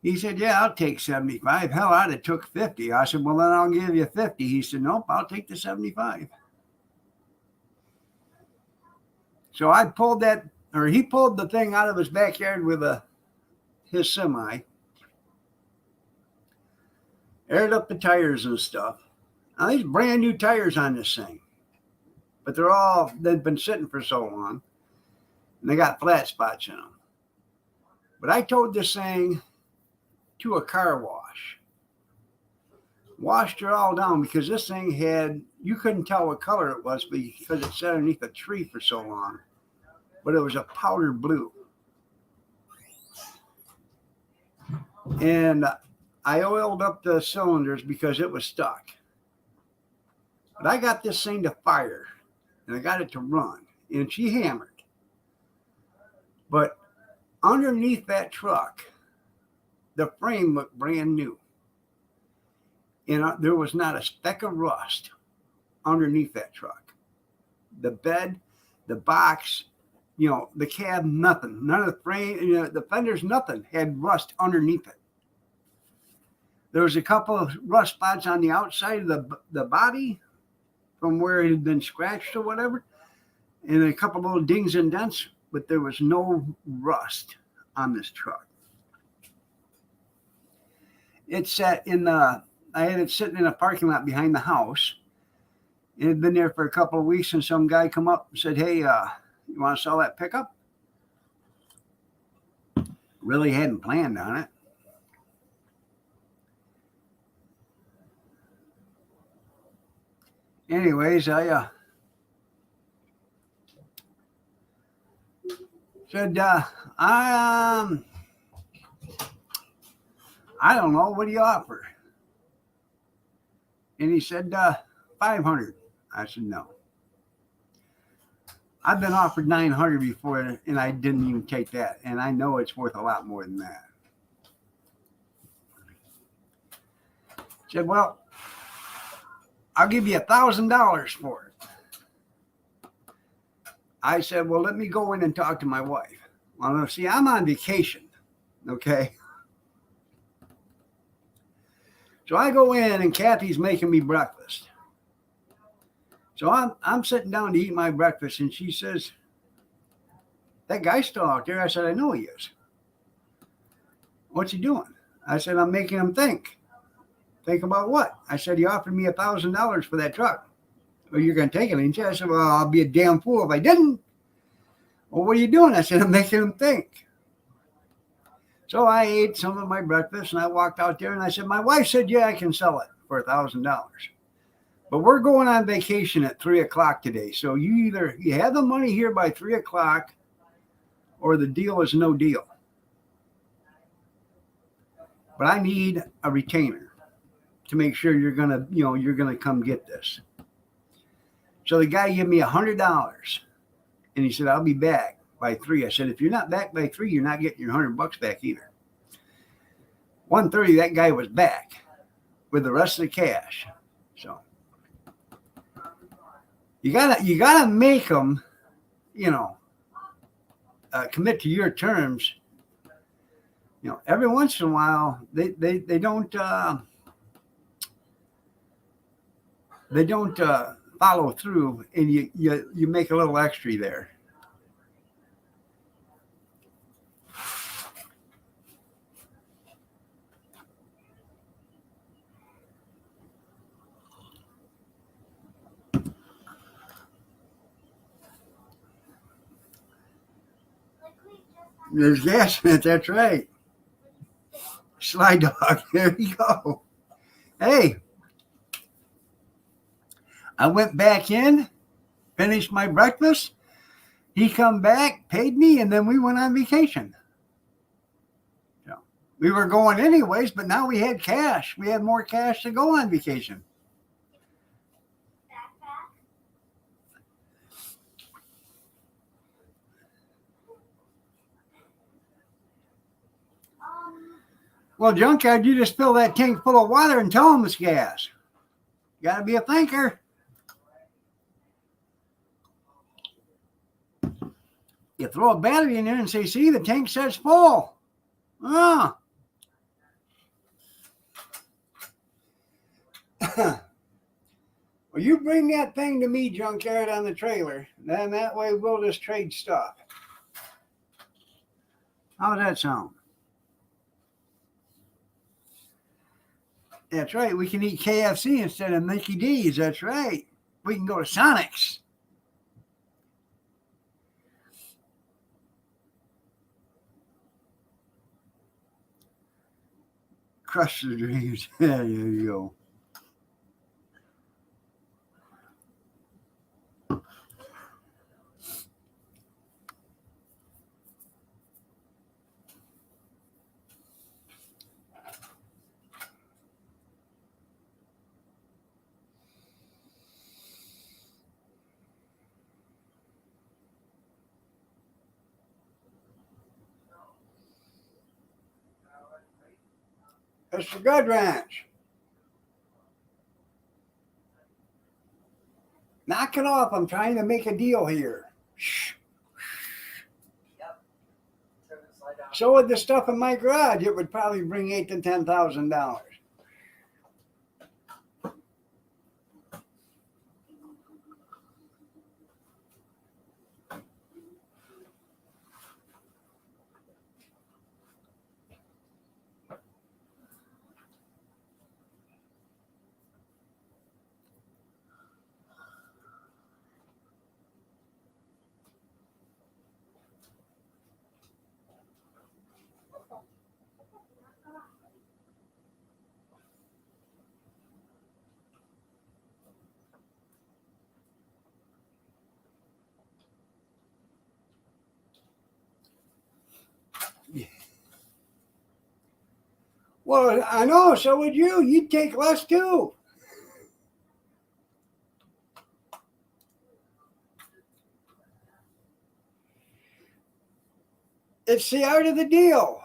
He said, "Yeah, I'll take 75. Hell, I'd have took 50. I said, "Well, then I'll give you 50. He said, "Nope, I'll take the 75. So I pulled he pulled the thing out of his backyard with his semi, aired up the tires and stuff. Now, these brand new tires on this thing, but they've been sitting for so long, and they got flat spots in them. But I towed this thing to a car wash. Washed her all down because this thing you couldn't tell what color it was because it sat underneath a tree for so long. But it was a powder blue. And I oiled up the cylinders because it was stuck. But I got this thing to fire, and I got it to run, and she hammered. But underneath that truck, the frame looked brand new. And there was not a speck of rust underneath that truck. The bed, the box, the cab, nothing. None of the frame, the fenders, nothing had rust underneath it. There was a couple of rust spots on the outside of the body from where it had been scratched or whatever, and a couple of little dings and dents, but there was no rust on this truck. It sat I had it sitting in a parking lot behind the house. It had been there for a couple of weeks, and some guy come up and said, "Hey, you want to sell that pickup?" Really hadn't planned on it. Anyways, I said, I don't know. What do you offer? And he said, 500. I said, no. I've been offered 900 before, and I didn't even take that. And I know it's worth a lot more than that. He said, well, I'll give you $1,000 for it. I said, well, let me go in and talk to my wife. Well, see, I'm on vacation, okay? So I go in, and Kathy's making me breakfast. So I'm sitting down to eat my breakfast, and she says, that guy's still out there. I said, I know he is. What's he doing? I said, I'm making him think. Think about what? I said, he offered me $1,000 for that truck. Well, you're going to take it, ain't you? I said, well, I'll be a damn fool if I didn't. Well, what are you doing? I said, I'm making him think. So I ate some of my breakfast, and I walked out there, and I said, my wife said, yeah, I can sell it for $1,000. But we're going on vacation at 3 o'clock today. So you have the money here by 3 o'clock, or the deal is no deal. But I need a retainer to make sure you're gonna come get this. So the guy gave me $100, and he said, I'll be back by 3. I said, if you're not back by 3, you're not getting your $100 back either. 1:30, that guy was back with the rest of the cash. So you gotta make them, commit to your terms. Every once in a while they don't follow through, and you make a little extra there. There's gas in it. That's right. Sly Dog. There you go. Hey, I went back in, finished my breakfast. He come back, paid me, and then we went on vacation. So we were going anyways, but now we had cash. We had more cash to go on vacation. Well, Junkyard, you just fill that tank full of water and tell them it's gas. You got to be a thinker. You throw a battery in there and say, see, the tank says full. Oh. Well, you bring that thing to me, Junkyard, on the trailer. Then that way we'll just trade stuff. How does that sound? That's right. We can eat KFC instead of Mickey D's. That's right. We can go to Sonic's. Crush the dreams. There you go. Mr. Good Ranch. Knock it off. I'm trying to make a deal here. Shh. Yep. Turn it slide down. So with the stuff in my garage, it would probably bring $8,000 to $10,000. Well, I know, so would you. You'd take less too. It's the art of the deal.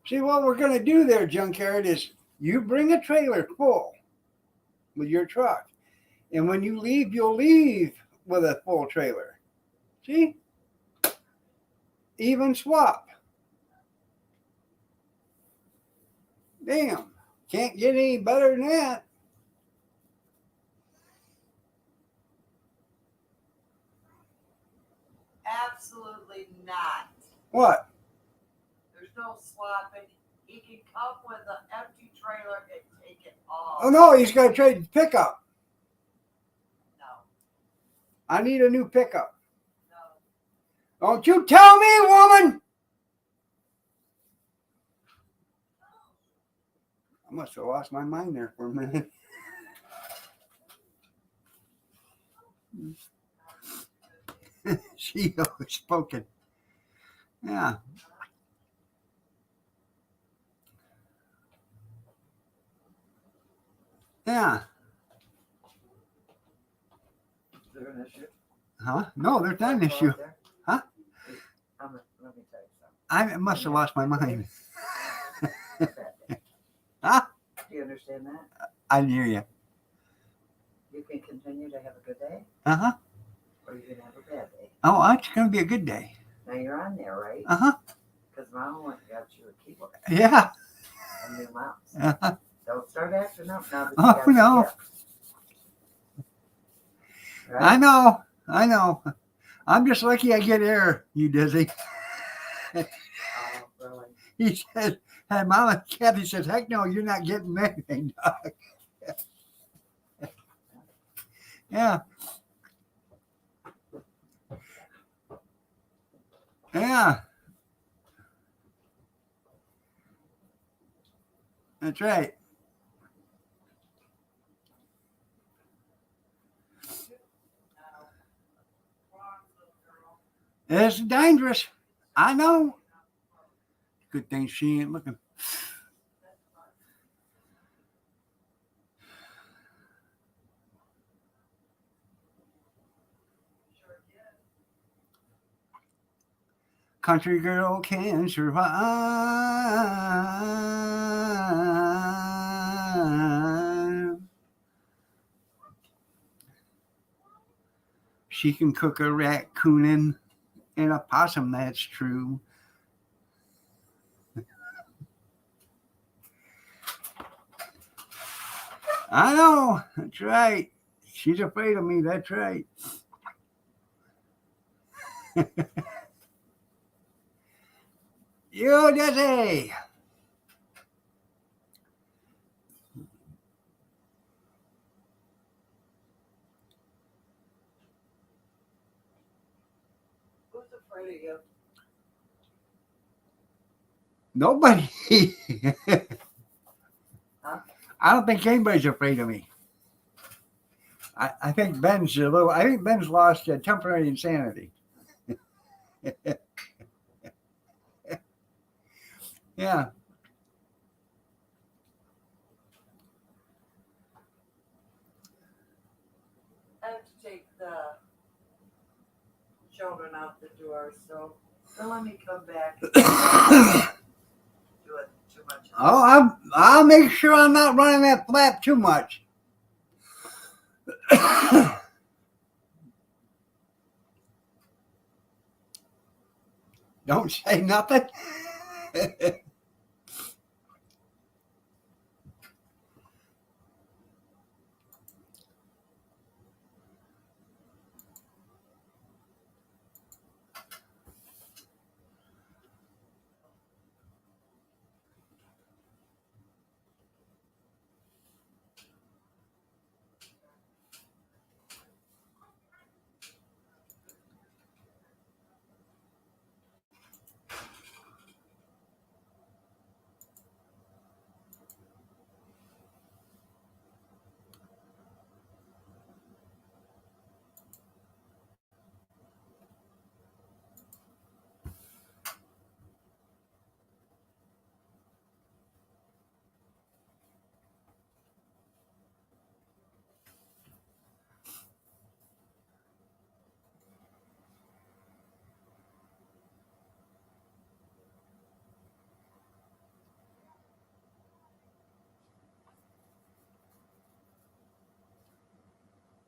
See, what we're going to do there, Junkyard, is you bring a trailer full with your truck. And when you leave, you'll leave with a full trailer. See? Even swap. Damn. Can't get any better than that. Absolutely not. What? There's no swapping. He can come with an empty trailer and take it all. Oh, no, he's going to trade the pickup. No, I need a new pickup. no. Don't you tell me, woman! I must have lost my mind there for a minute. She was spoken. Yeah. Yeah. Is there an issue? Huh? No, there's not an issue. Huh? Let me tell you something. I must have lost my mind. Okay. Huh? Do you understand that? I hear you. You can continue to have a good day, Uh-huh. or you can have a bad day. Oh, it's going to be a good day. Now you're on there, right? Uh-huh. Because Mom went and got you a keyboard Yeah. and new mouse. Uh-huh. Don't start acting up now that you Oh, got the no. gift. Right? I know. I know. I'm just lucky I get air, you dizzy. Oh, really? He said, hey, Mama, Kathy says, heck no, you're not getting anything, dog. Yeah. Yeah. That's right. It's dangerous. I know. Good thing she ain't looking. Country girl can survive. She can cook a raccoon and a possum, that's true. I know, that's right. She's afraid of me, that's right. You dizzy. Who's afraid of you? Nobody. Huh? I don't think anybody's afraid of me. I think Ben's lost temporary insanity. Yeah. I have to take the children out the door, so don't let me come back and do it too much. Oh, I'll make sure I'm not running that flap too much. Don't say nothing.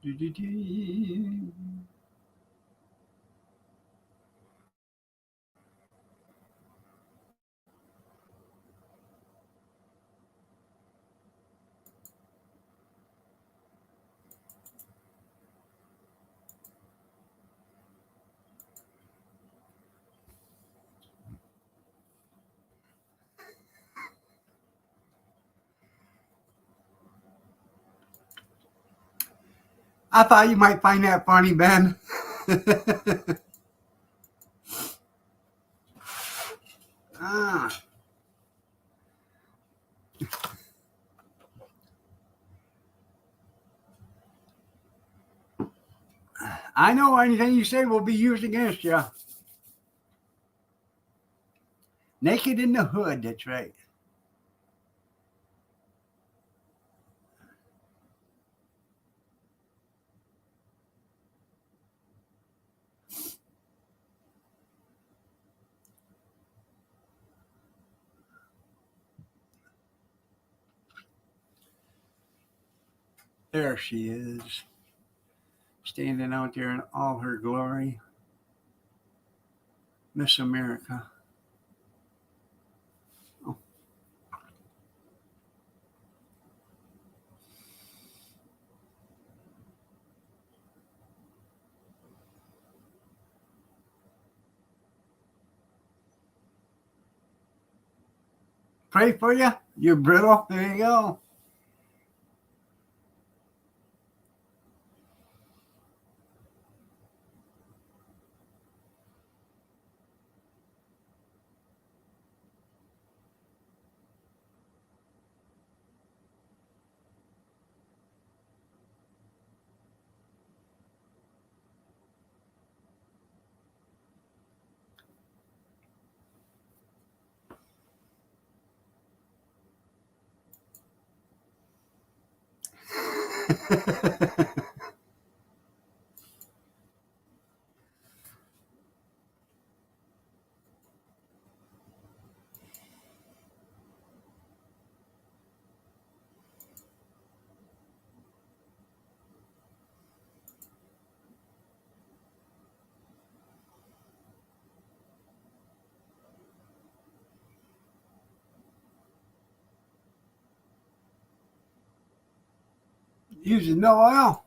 Do-do-do. I thought you might find that funny, Ben. Ah, I know anything you say will be used against you. Naked in the hood, that's right. There she is, standing out there in all her glory. Miss America. Oh. Pray for you. You're brittle. There you go. Using no oil.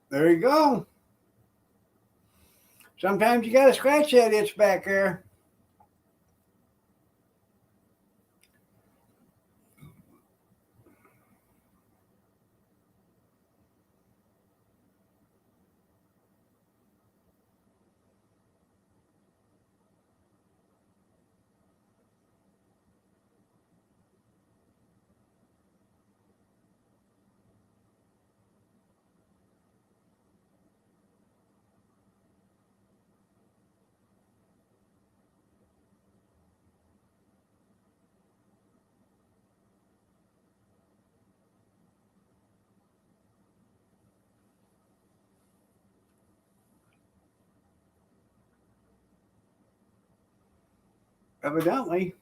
There you go. Sometimes you got to scratch that itch back there. Evidently.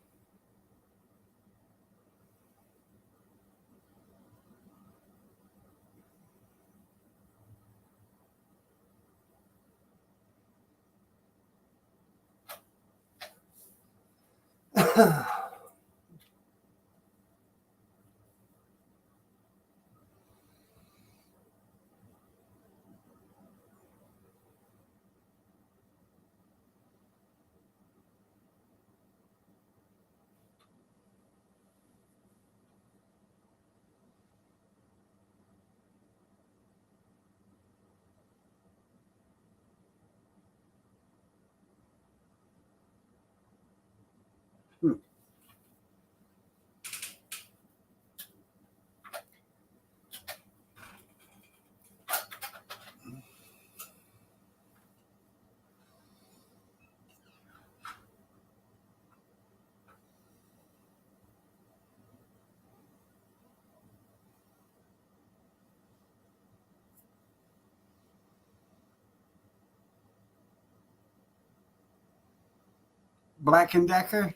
Black and Decker?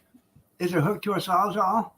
Is it hooked to a Sawzall?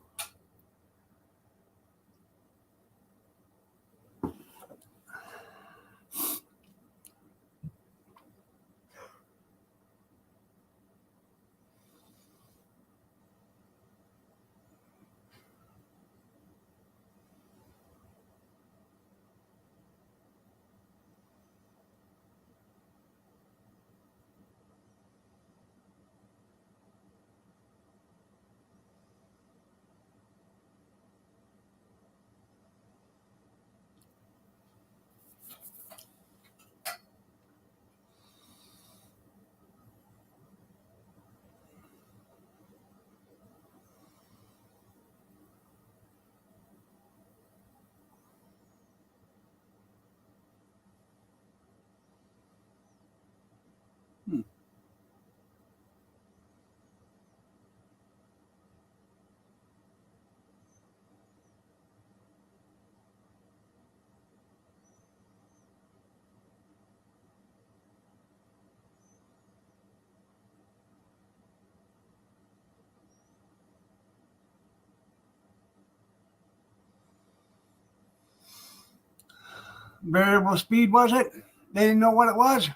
Variable speed, was it? They didn't know what it was?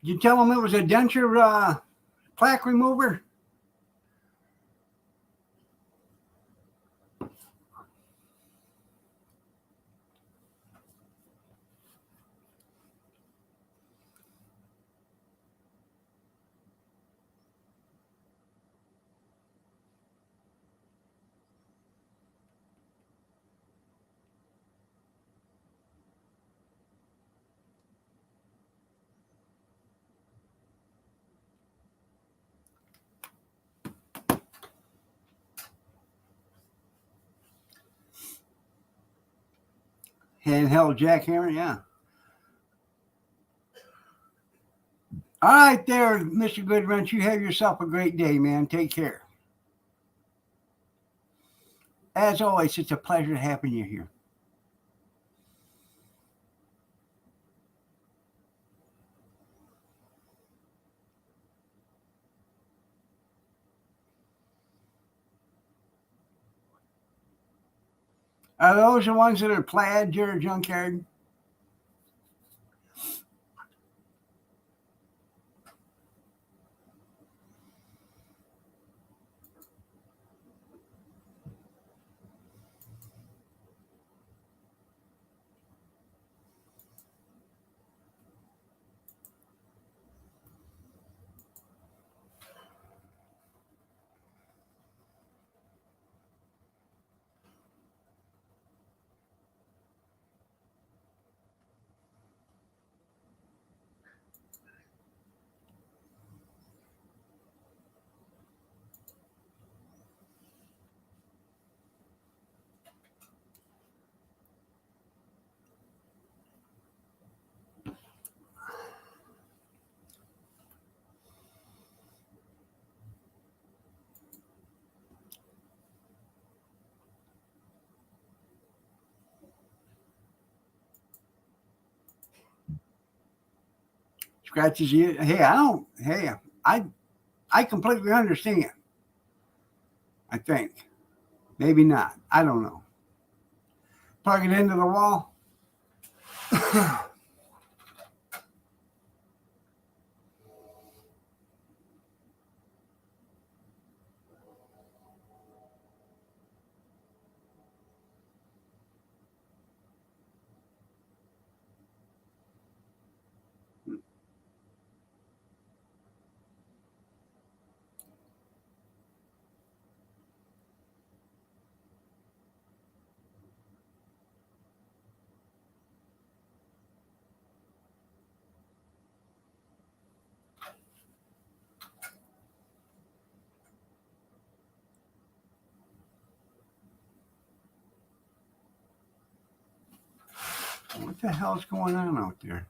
Did you tell them it was a denture plaque remover? Handheld jackhammer, yeah. All right there, Mr. Goodwrench. You have yourself a great day, man. Take care. As always, it's a pleasure having you here. Are those the ones that are plaid, your junkyard? Scratches you. Hey, I don't. Hey, I completely understand. I think. Maybe not. I don't know. Plug it into the wall. What the hell's going on out there?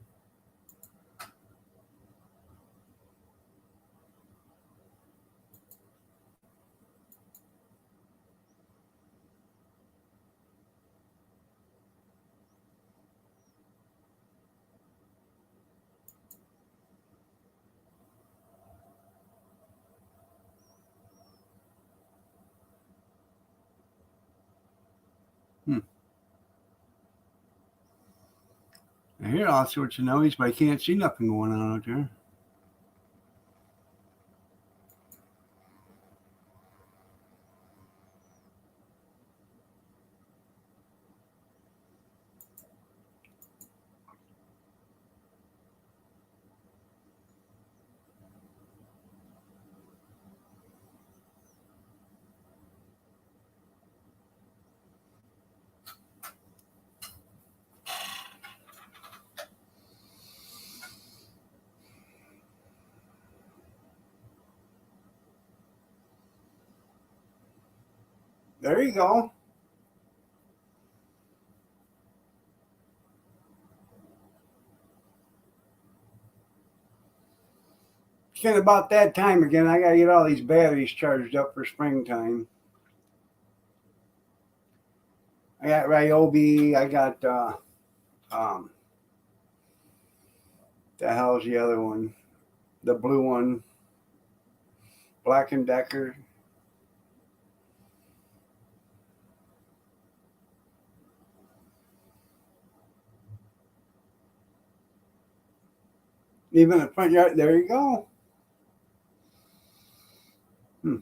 I hear all sorts of noise, but I can't see nothing going on out there. There you go. It's getting about that time again. I gotta get all these batteries charged up for springtime. I got Ryobi. I got um, the hell's the other one? The blue one, Black and Decker. Even the front yard. There you go. Hmm.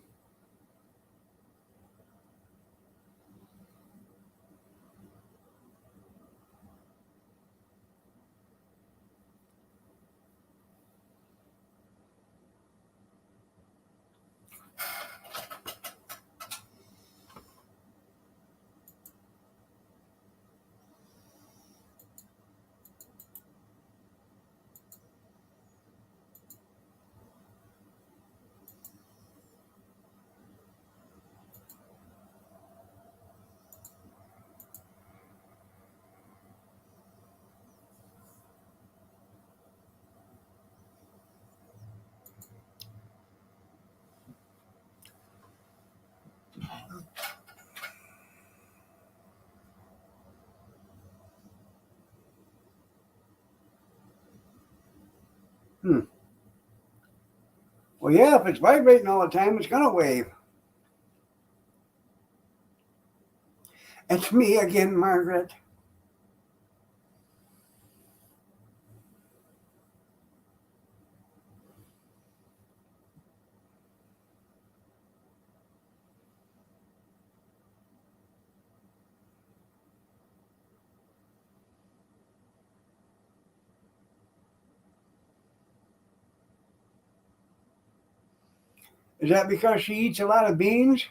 Hmm. Well, yeah, if it's vibrating all the time, it's gonna wave. It's me again, Margaret. Is that because she eats a lot of beans?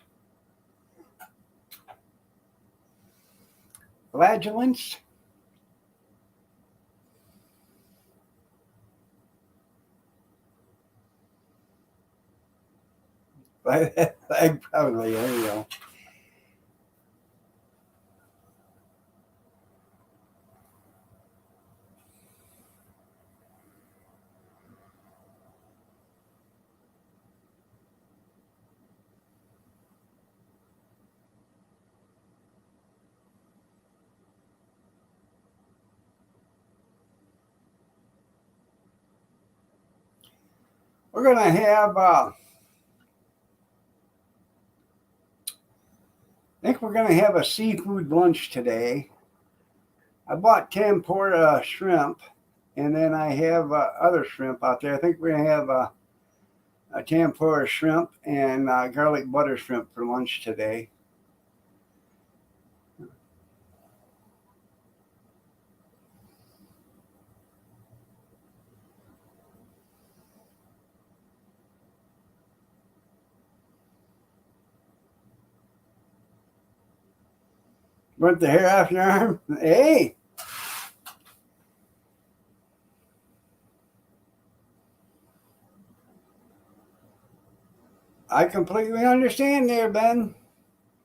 Flatulence? Probably. There you go. We're gonna have. I think we're gonna have a seafood lunch today. I bought tempura shrimp, and then I have other shrimp out there. I think we're gonna have a tempura shrimp and garlic butter shrimp for lunch today. Burnt the hair off your arm? Hey, I completely understand there, Ben.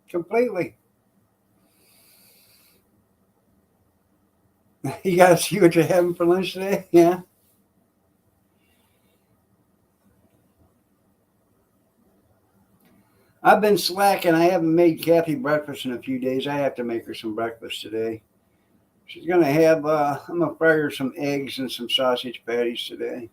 Completely. You gotta see what you're having for lunch today? Yeah. I've been slacking. I haven't made Kathy breakfast in a few days. I have to make her some breakfast today. She's gonna have. I'm gonna fry her some eggs and some sausage patties today.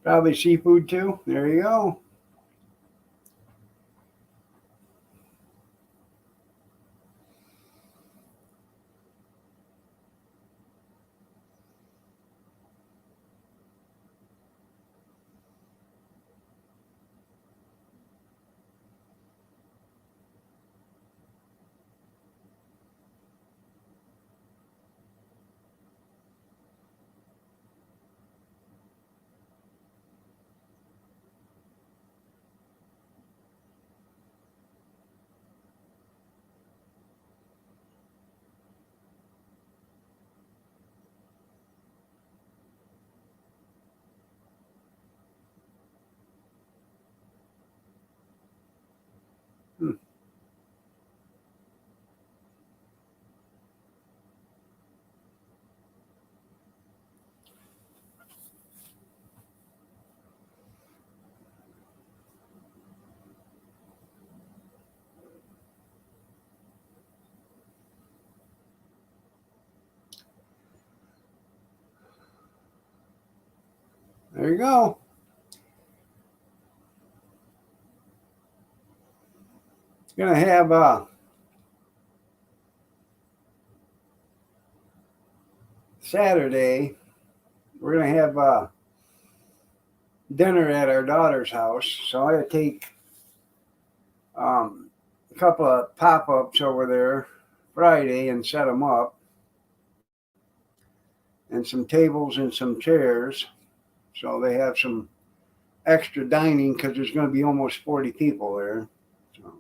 Probably seafood too. There you go. Hmm. There you go. Gonna have Saturday. We're gonna have dinner at our daughter's house. So I gotta take a couple of pop-ups over there Friday and set them up, and some tables and some chairs, so they have some extra dining because there's going to be almost 40 people there. So.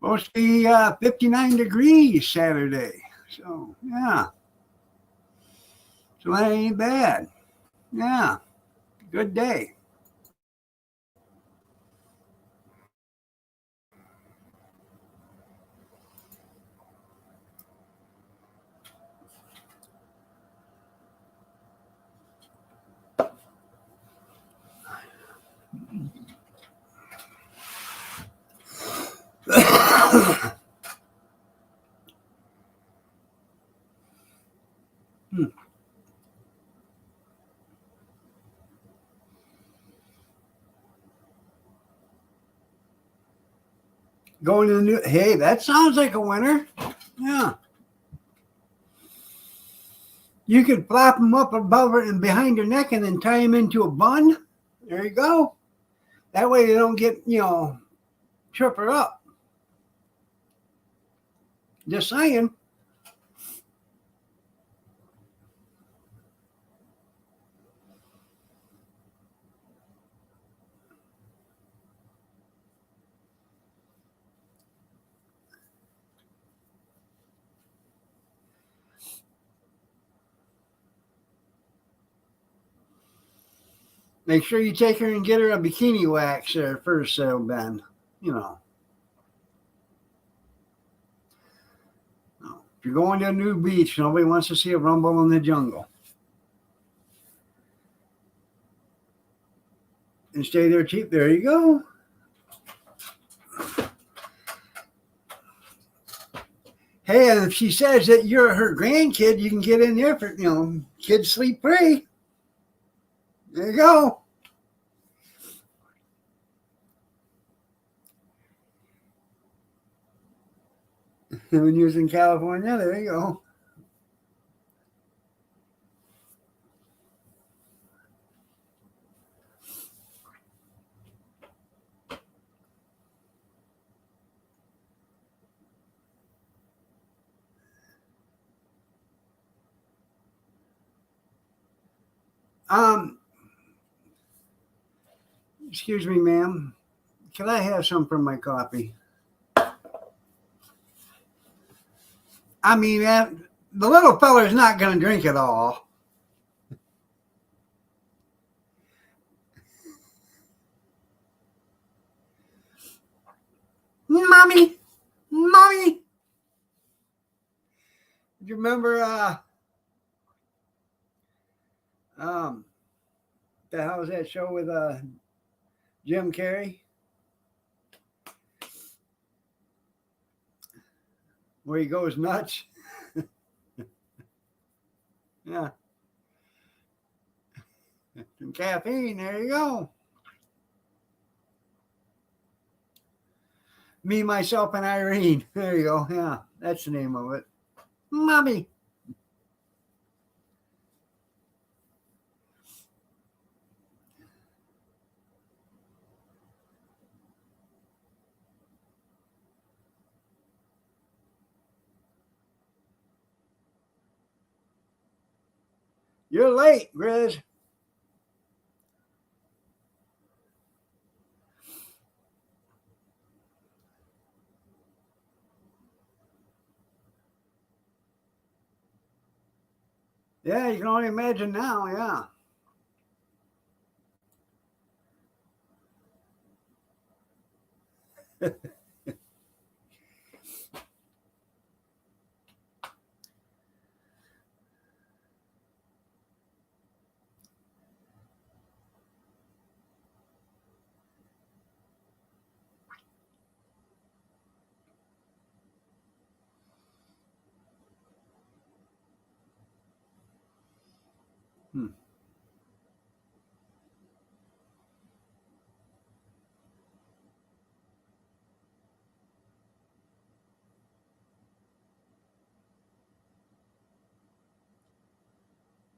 Supposed to be 59 degrees Saturday. So, yeah. So that ain't bad. Yeah. Good day. Going to the new. Hey, that sounds like a winner. Yeah. You could flap them up above her and behind her neck and then tie them into a bun. There you go. That way they don't get, trip her up. Just saying. Make sure you take her and get her a bikini wax there first, Ben. If you're going to a new beach, nobody wants to see a rumble in the jungle. And stay there cheap. There you go. Hey, and if she says that you're her grandkid, you can get in there for, kids sleep free. There you go. When you was in California, there you go. Excuse me, ma'am. Can I have some for my coffee? I mean, the little feller's not going to drink it all. Mommy, mommy. Do you remember the hell was that show with Jim Carrey? Where he goes nuts. Yeah. Some caffeine, there you go. Me, myself, and Irene. There you go. Yeah, that's the name of it. Mommy. You're late, Grizz. Yeah, you can only imagine now, yeah.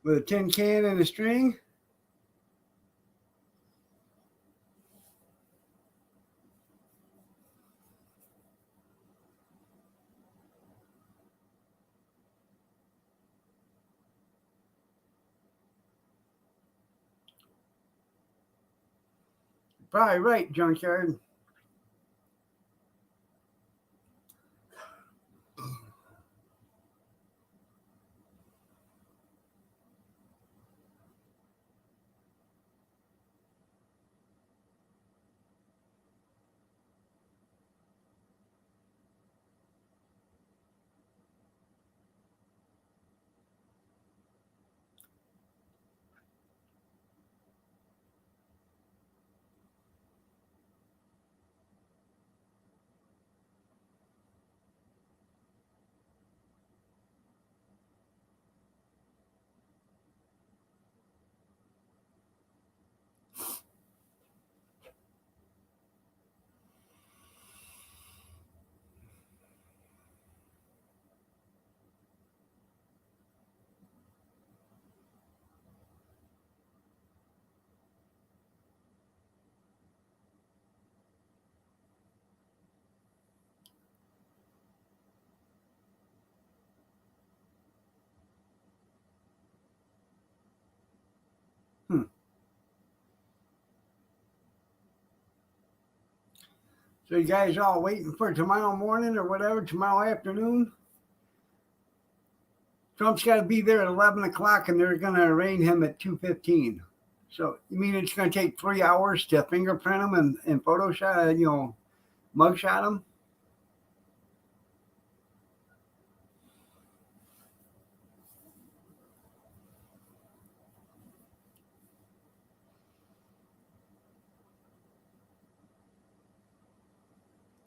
With a tin can and a string. Probably right, Junkyard. So you guys all waiting for tomorrow morning or whatever, tomorrow afternoon? Trump's got to be there at 11 o'clock and they're going to arraign him at 2:15. So you mean it's going to take 3 hours to fingerprint him and Photoshop, mugshot him?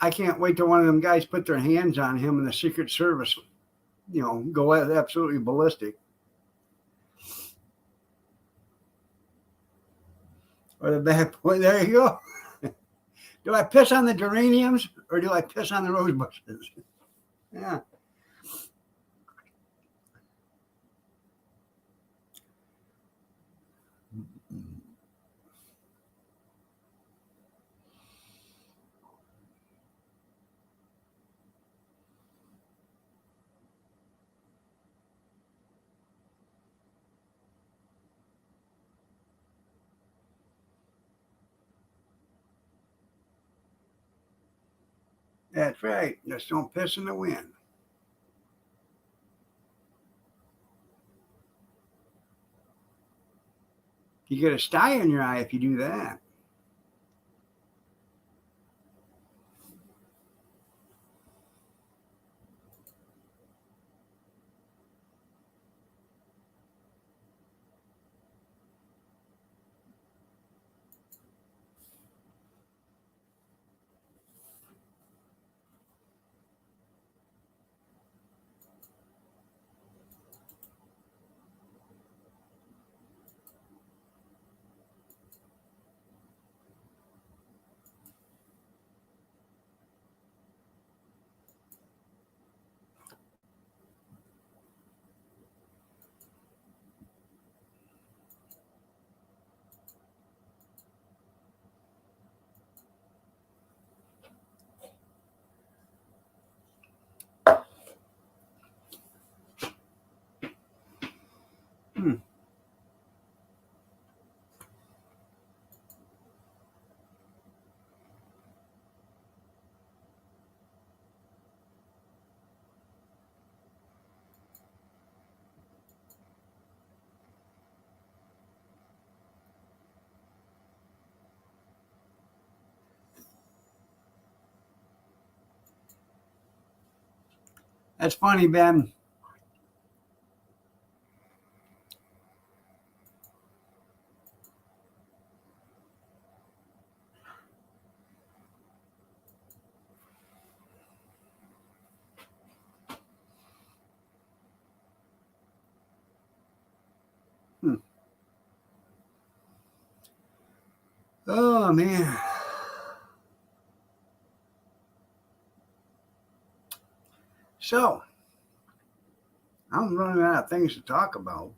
I can't wait till one of them guys put their hands on him and the Secret Service, go absolutely ballistic. Or the bad boy, there you go. Do I piss on the geraniums or do I piss on the rose bushes? Yeah. That's right. Just don't piss in the wind. You get a sty in your eye if you do that. Hmm. That's funny, Ben. Hmm. Oh, man. So, I'm running out of things to talk about.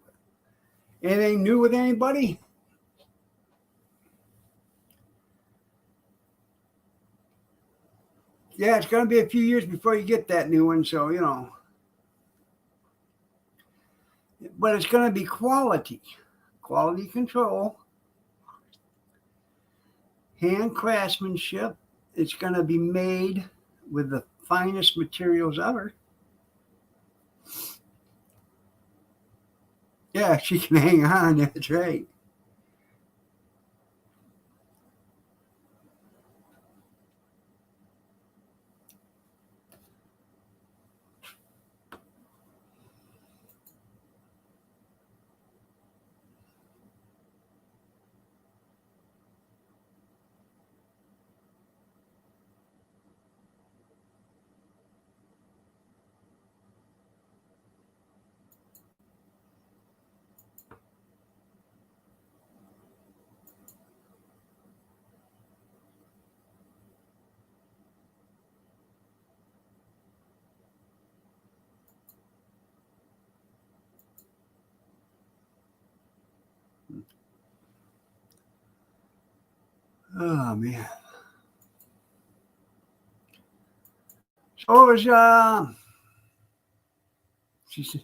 Anything new with anybody? Yeah, it's going to be a few years before you get that new one, so, you know. But it's going to be quality control, hand craftsmanship. It's going to be made with the finest materials ever. Yeah, she can hang on. That's right. Oh man. So it was she said,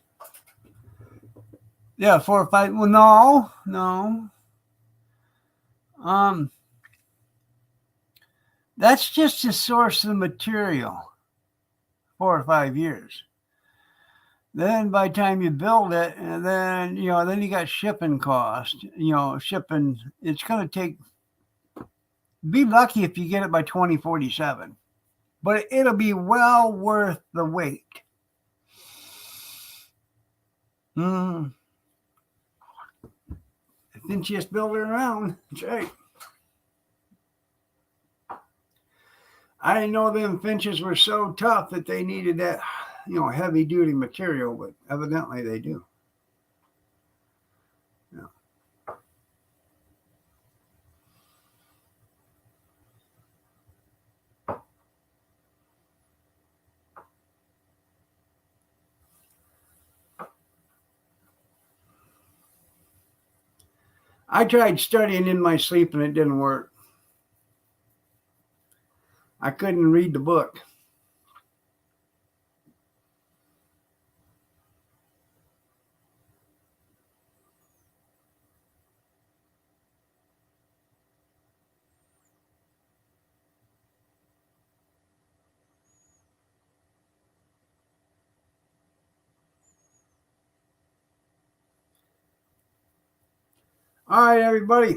yeah, 4 or 5. Well, no. Um, that's just the source of the material. 4 or 5 years. Then by the time you build it, and then then you got shipping cost. Shipping. It's going to take. Be lucky if you get it by 2047, but it'll be well worth the wait. Mm. Didn't just build it around. That's right. I didn't know them Finches were so tough that they needed that, heavy duty material, but evidently they do. Yeah. I tried studying in my sleep and it didn't work. I couldn't read the book. All right, everybody.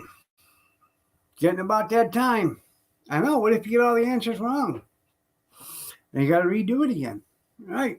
Getting about that time. I know. What if you get all the answers wrong? Then you got to redo it again. All right.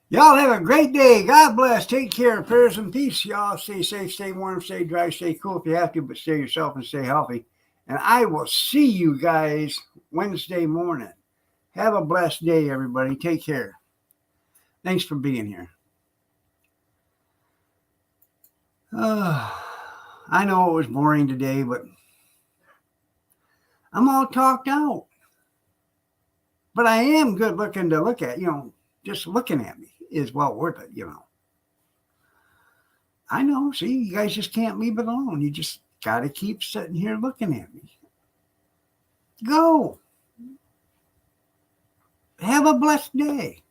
Y'all have a great day. God bless. Take care. Prayers and peace. Y'all stay safe, stay warm, stay dry, stay cool if you have to, but stay yourself and stay healthy. And I will see you guys Wednesday morning. Have a blessed day, everybody. Take care. Thanks for being here. I know it was boring today, but I'm all talked out. But I am good looking to look at. Just looking at me is well worth it, I know. See, you guys just can't leave it alone. You just got to keep sitting here looking at me. Go. Have a blessed day.